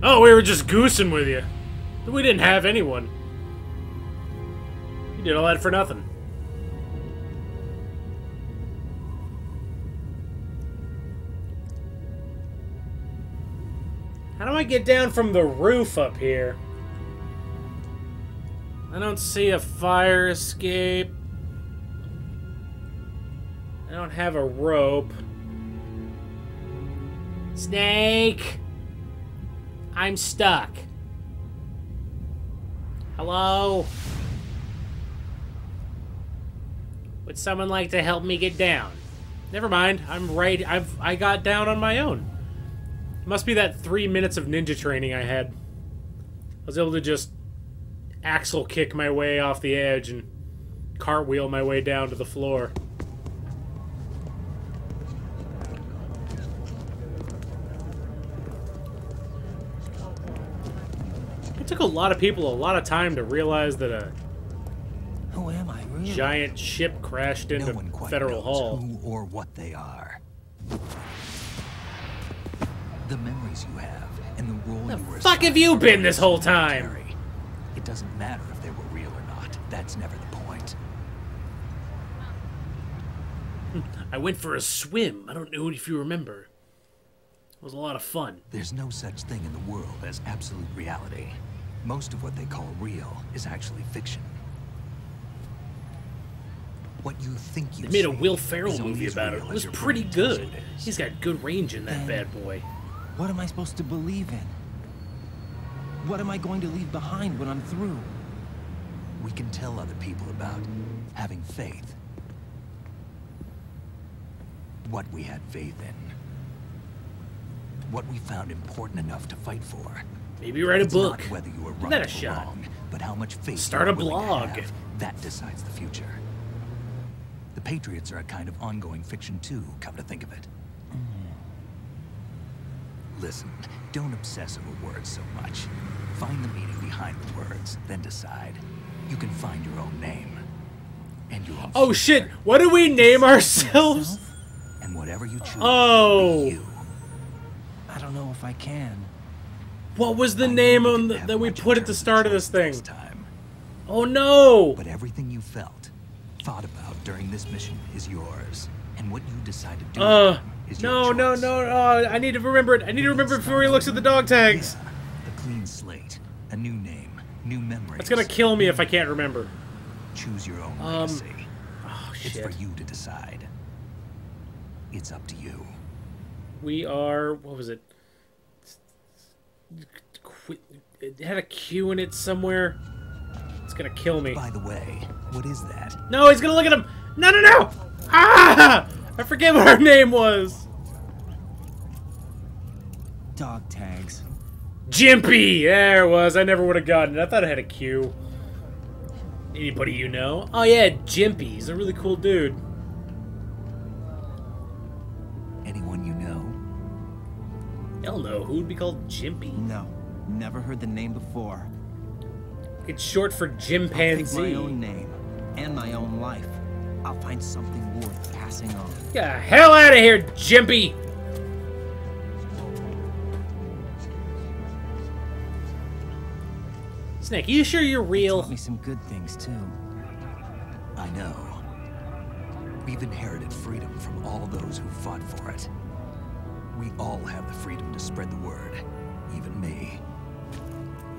Oh, we were just goosing with you. We didn't have anyone. You did all that for nothing. How do I get down from the roof up here? I don't see a fire escape. I don't have a rope. Snake! I'm stuck. Hello? Would someone like to help me get down? Never mind, I'm right. I got down on my own. It must be that 3 minutes of ninja training I had. I was able to just axle kick my way off the edge and cartwheel my way down to the floor. It took a lot of people a lot of time to realize that a Who am I, really? giant ship crashed into Federal Hall. Who or what they are. The memories you have and the role you were. Fuck have you been this whole time? It doesn't matter if they were real or not. That's never the point. I went for a swim. I don't know if you remember. It was a lot of fun. There's no such thing in the world as absolute reality. Most of what they call real is actually fiction. What you think you They made a Will Ferrell movie about it. It was pretty good. He's got good range in that bad boy. What am I supposed to believe in? What am I going to leave behind when I'm through? We can tell other people about having faith. What we had faith in. what we found important enough to fight for. Maybe write a It's book. Not whether you were Give right that a or shot. wrong, but how much faith Start you're a willing to blog. have. That decides the future. The Patriots are a kind of ongoing fiction too, come to think of it. Listen, don't obsess over words so much. Find the meaning behind the words, then decide. You can find your own name. And your own Oh shit! What do we name ourselves? And whatever you choose, Oh! be you. I don't know if I can. What was the name on that we put at the start of this thing? Oh no! But everything you felt, thought about during this mission is yours. And what you decide to do is your choice. I need to remember it. I need to remember it before he looks at the dog tags. Yeah, a clean slate, a new name, new memories. That's gonna kill me if I can't remember. Choose your own legacy. Oh shit. It's for you to decide. It's up to you. We are. What was it? It had a Q in it somewhere. It's gonna kill me. By the way, what is that? No, he's gonna look at him. No, no, no! Ah! I forget what her name was. Dog tags. Jimpy! There it was. I never would have gotten it. I thought it had a Q. Anybody you know? Oh yeah, Jimpy. He's a really cool dude. Anyone you know? Hell no. Who would be called Jimpy? No, never heard the name before. It's short for I'll chimpanzee. pick my own name and my own life. I'll find something worth passing on. Get the hell out of here, Jimpy! Snake, you sure you're real? Taught me some good things too. I know. We've inherited freedom from all those who fought for it. We all have the freedom to spread the word, even me.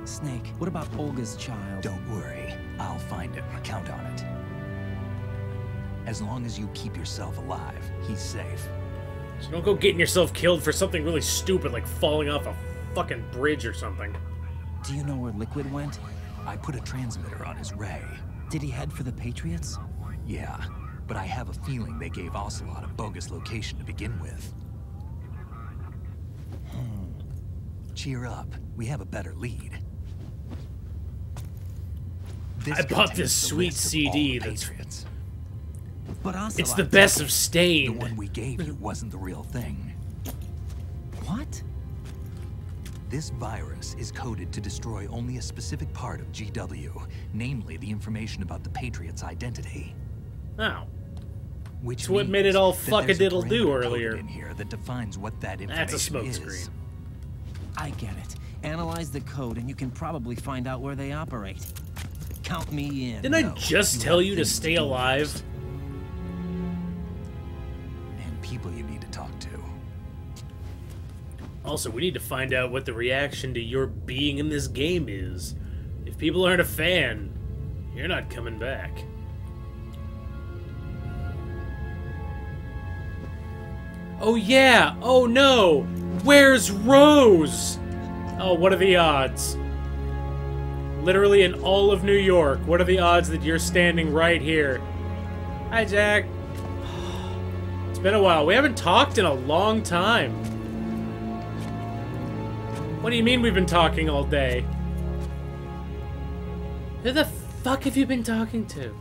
Snake, what about Olga's child? Don't worry, I'll find him. Count on it. As long as you keep yourself alive, he's safe. So don't go getting yourself killed for something really stupid like falling off a fucking bridge or something. Do you know where Liquid went? I put a transmitter on his ray. Did he head for the Patriots? Yeah, but I have a feeling they gave Ocelot a bogus location to begin with. Cheer up, we have a better lead. I bought this sweet CD that's... But Ocelot, it's the best of Stain. The one we gave you wasn't the real thing. What? This virus is coded to destroy only a specific part of GW, namely the information about the Patriots' identity. Oh. Which It's what made it all means that there's a fuck-a-diddle-do parameter earlier. coded in here that defines what that information That's a smoke is. screen. I get it. Analyze the code and you can probably find out where they operate. Count me in. Didn't I just tell you to stay alive? And people you need to talk to. Also, we need to find out what the reaction to your being in this game is. If people aren't a fan, you're not coming back. Oh yeah! Oh no! Where's Rose? Oh, what are the odds? Literally in all of New York, what are the odds that you're standing right here? Hi, Jack. It's been a while. We haven't talked in a long time. What do you mean we've been talking all day? Who the fuck have you been talking to?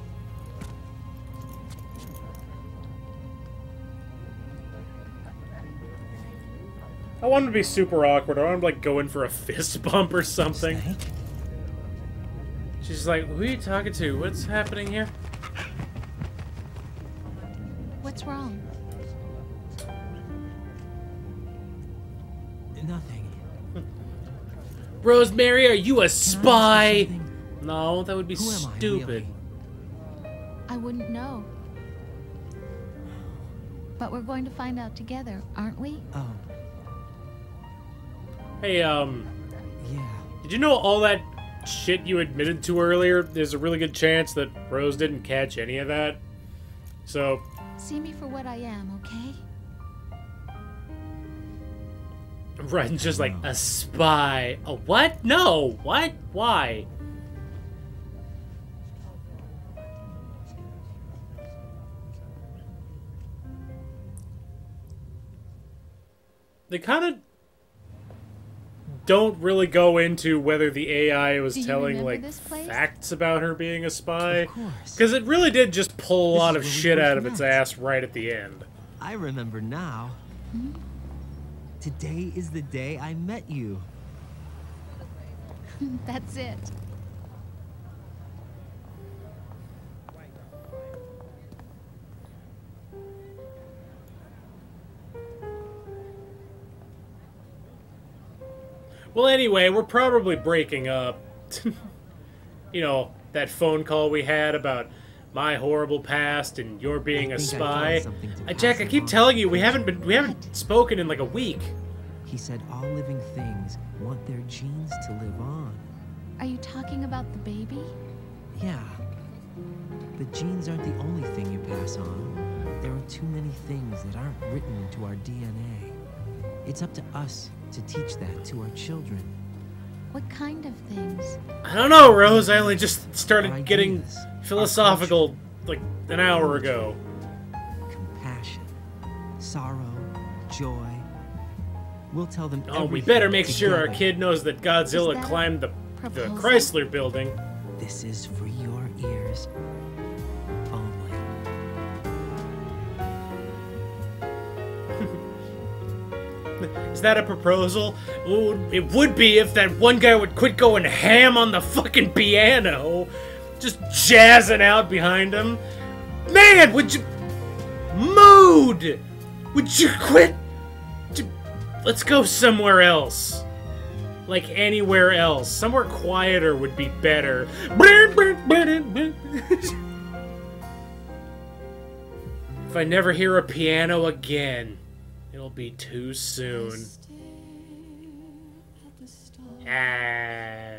I want him to be super awkward. I want him to, like, go in for a fist bump or something. Snake? She's like, who are you talking to? What's happening here? What's wrong? Nothing. Rosemary, are you a spy? Something? No, that would be Who am I, stupid. really? I wouldn't know. But we're going to find out together, aren't we? Oh, Hey, yeah. did you know all that shit you admitted to earlier? There's a really good chance that Rose didn't catch any of that. So, See me for what I am, okay? Ryan's just like, a spy. A what? No, what? Why? They kind of don't really go into whether the AI was Do you telling, remember like, this place? facts about her being a spy. Of course. Because it really did just pull a lot of This is where we shit first out of its met. ass right at the end. I remember now. Today is the day I met you. That's it. Well, anyway, we're probably breaking up. You know, that phone call we had about my horrible past and your being a think I spy. found something to Jack, I pass keep along telling to you, the we future. haven't spoken in like a week. He said all living things want their genes to live on. Are you talking about the baby? Yeah. The genes aren't the only thing you pass on. There are too many things that aren't written into our DNA. It's up to us to teach that to our children. What kind of things? I don't know, Rose. I only just started Our getting ideas, our philosophical like an hour ago. Compassion, sorrow, joy. We'll tell them Oh, we everything better make sure our together. kid knows that Godzilla Is that climbed the proposal? Chrysler building. This is for your ears only. Is that a proposal? Ooh, it would be if that one guy would quit going ham on the fucking piano. Just jazzing out behind him. Man, would you... Mood! Would you quit? Let's go somewhere else. Like anywhere else. Somewhere quieter would be better. If I never hear a piano again, it'll be too soon. Ah.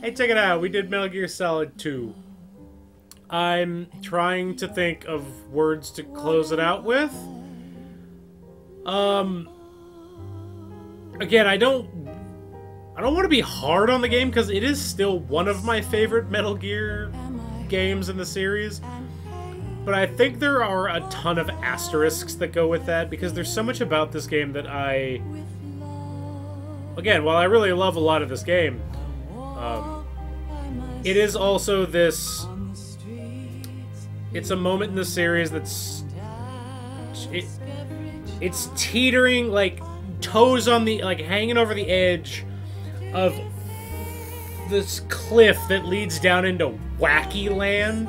Hey, check it out. We did Metal Gear Solid 2. I'm trying to think of words to close it out with. Again, I don't want to be hard on the game because it is still one of my favorite Metal Gear games in the series. But I think there are a ton of asterisks that go with that because there's so much about this game that I... Again, while I really love a lot of this game, it is also this... It's a moment in the series that's... It's teetering, like, toes on the... Like, hanging over the edge of this cliff that leads down into wacky land.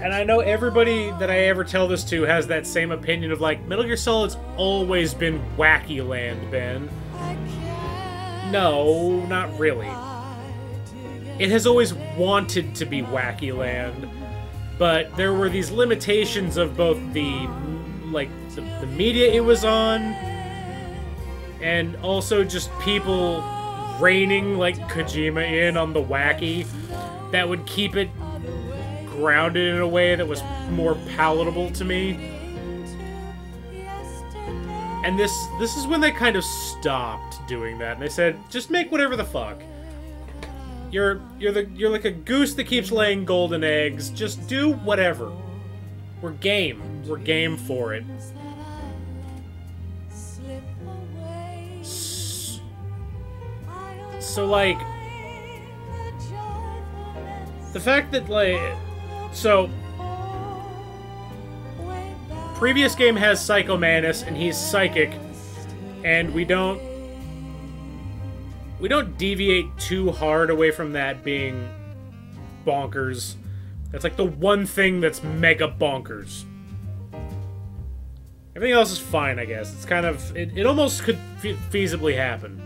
And I know everybody that I ever tell this to has that same opinion of, like, Metal Gear Solid's always been wacky land, Ben. No, not really. It has always wanted to be wacky land, but there were these limitations of both the, like, the media it was on, and also just people reining, like, Kojima in on the wacky that would keep it grounded in a way that was more palatable to me. And this is when they kind of stopped doing that. And they said, just make whatever the fuck. You're like a goose that keeps laying golden eggs. Just do whatever. We're game. We're game for it. So, like, the fact that, like, so previous game has Psycho Manus and he's psychic, and we don't deviate too hard away from that being bonkers. That's like the one thing that's mega bonkers. Everything else is fine, I guess. It's kind of... It almost could feasibly happen.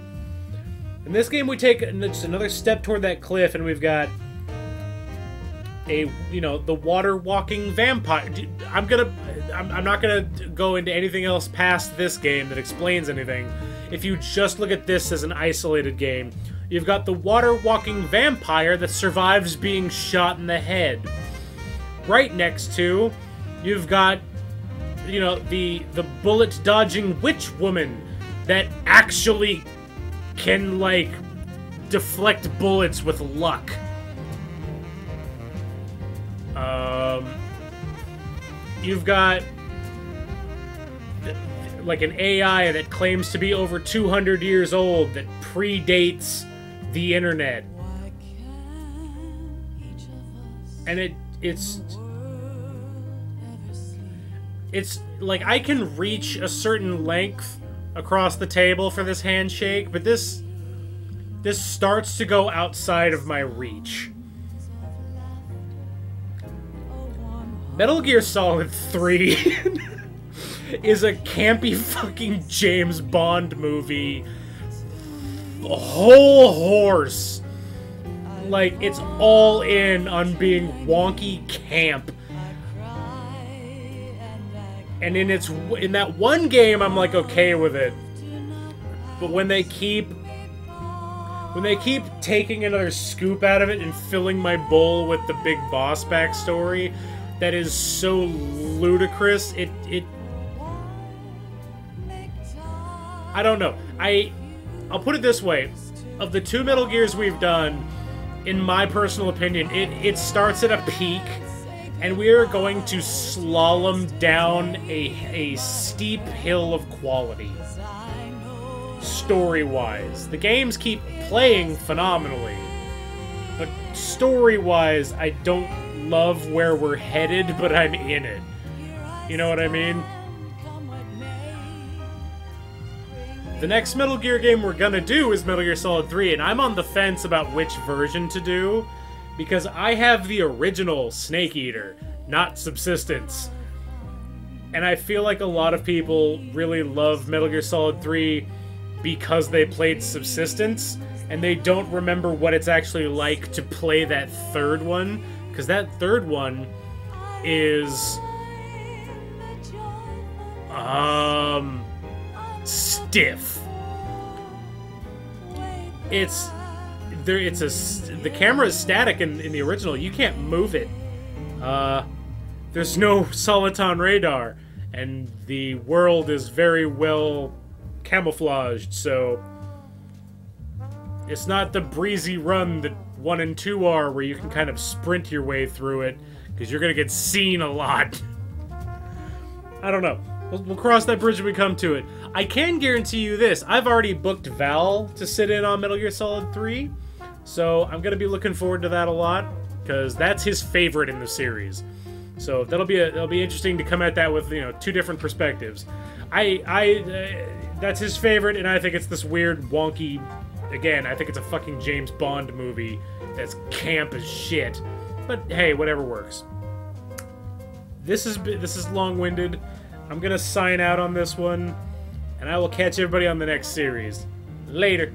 In this game, we take just another step toward that cliff, and we've got a, you know, the water-walking vampire. I'm not gonna go into anything else past this game that explains anything. If you just look at this as an isolated game, you've got the water-walking vampire that survives being shot in the head. Right next to, you've got, you know, the bullet-dodging witch woman that actually can, like, deflect bullets with luck. You've got like an AI that claims to be over 200 years old that predates the internet. And it's like I can reach a certain length across the table for this handshake, but this starts to go outside of my reach. Metal Gear Solid 3 is a campy fucking James Bond movie. A whole horse. Like, it's all in on being wonky camp. And in that one game, I'm like okay with it. But when they keep taking another scoop out of it and filling my bowl with the big boss backstory, that is so ludicrous. I don't know. I'll put it this way: of the 2 Metal Gears we've done, in my personal opinion, it starts at a peak, and we are going to slalom down a steep hill of quality. Story-wise. The games keep playing phenomenally, but story-wise, I don't love where we're headed, but I'm in it. You know what I mean? The next Metal Gear game we're gonna do is Metal Gear Solid 3, and I'm on the fence about which version to do, because I have the original Snake Eater, not Subsistence. And I feel like a lot of people really love Metal Gear Solid 3 because they played Subsistence, and they don't remember what it's actually like to play that third one, because that third one is stiff. The camera is static in the original. You can't move it. There's no soliton radar, and the world is very well camouflaged, so it's not the breezy run that 1 and 2 are, where you can kind of sprint your way through it, because you're gonna get seen a lot. I don't know. We'll cross that bridge when we come to it. I can guarantee you this. I've already booked Val to sit in on Metal Gear Solid 3, so I'm going to be looking forward to that a lot, because that's his favorite in the series. So that'll be interesting to come at that with, 2 different perspectives. That's his favorite, and I think it's this weird, wonky... Again, I think it's a fucking James Bond movie that's camp as shit. But hey, whatever works. This is long-winded. I'm gonna sign out on this one, and I will catch everybody on the next series. Later.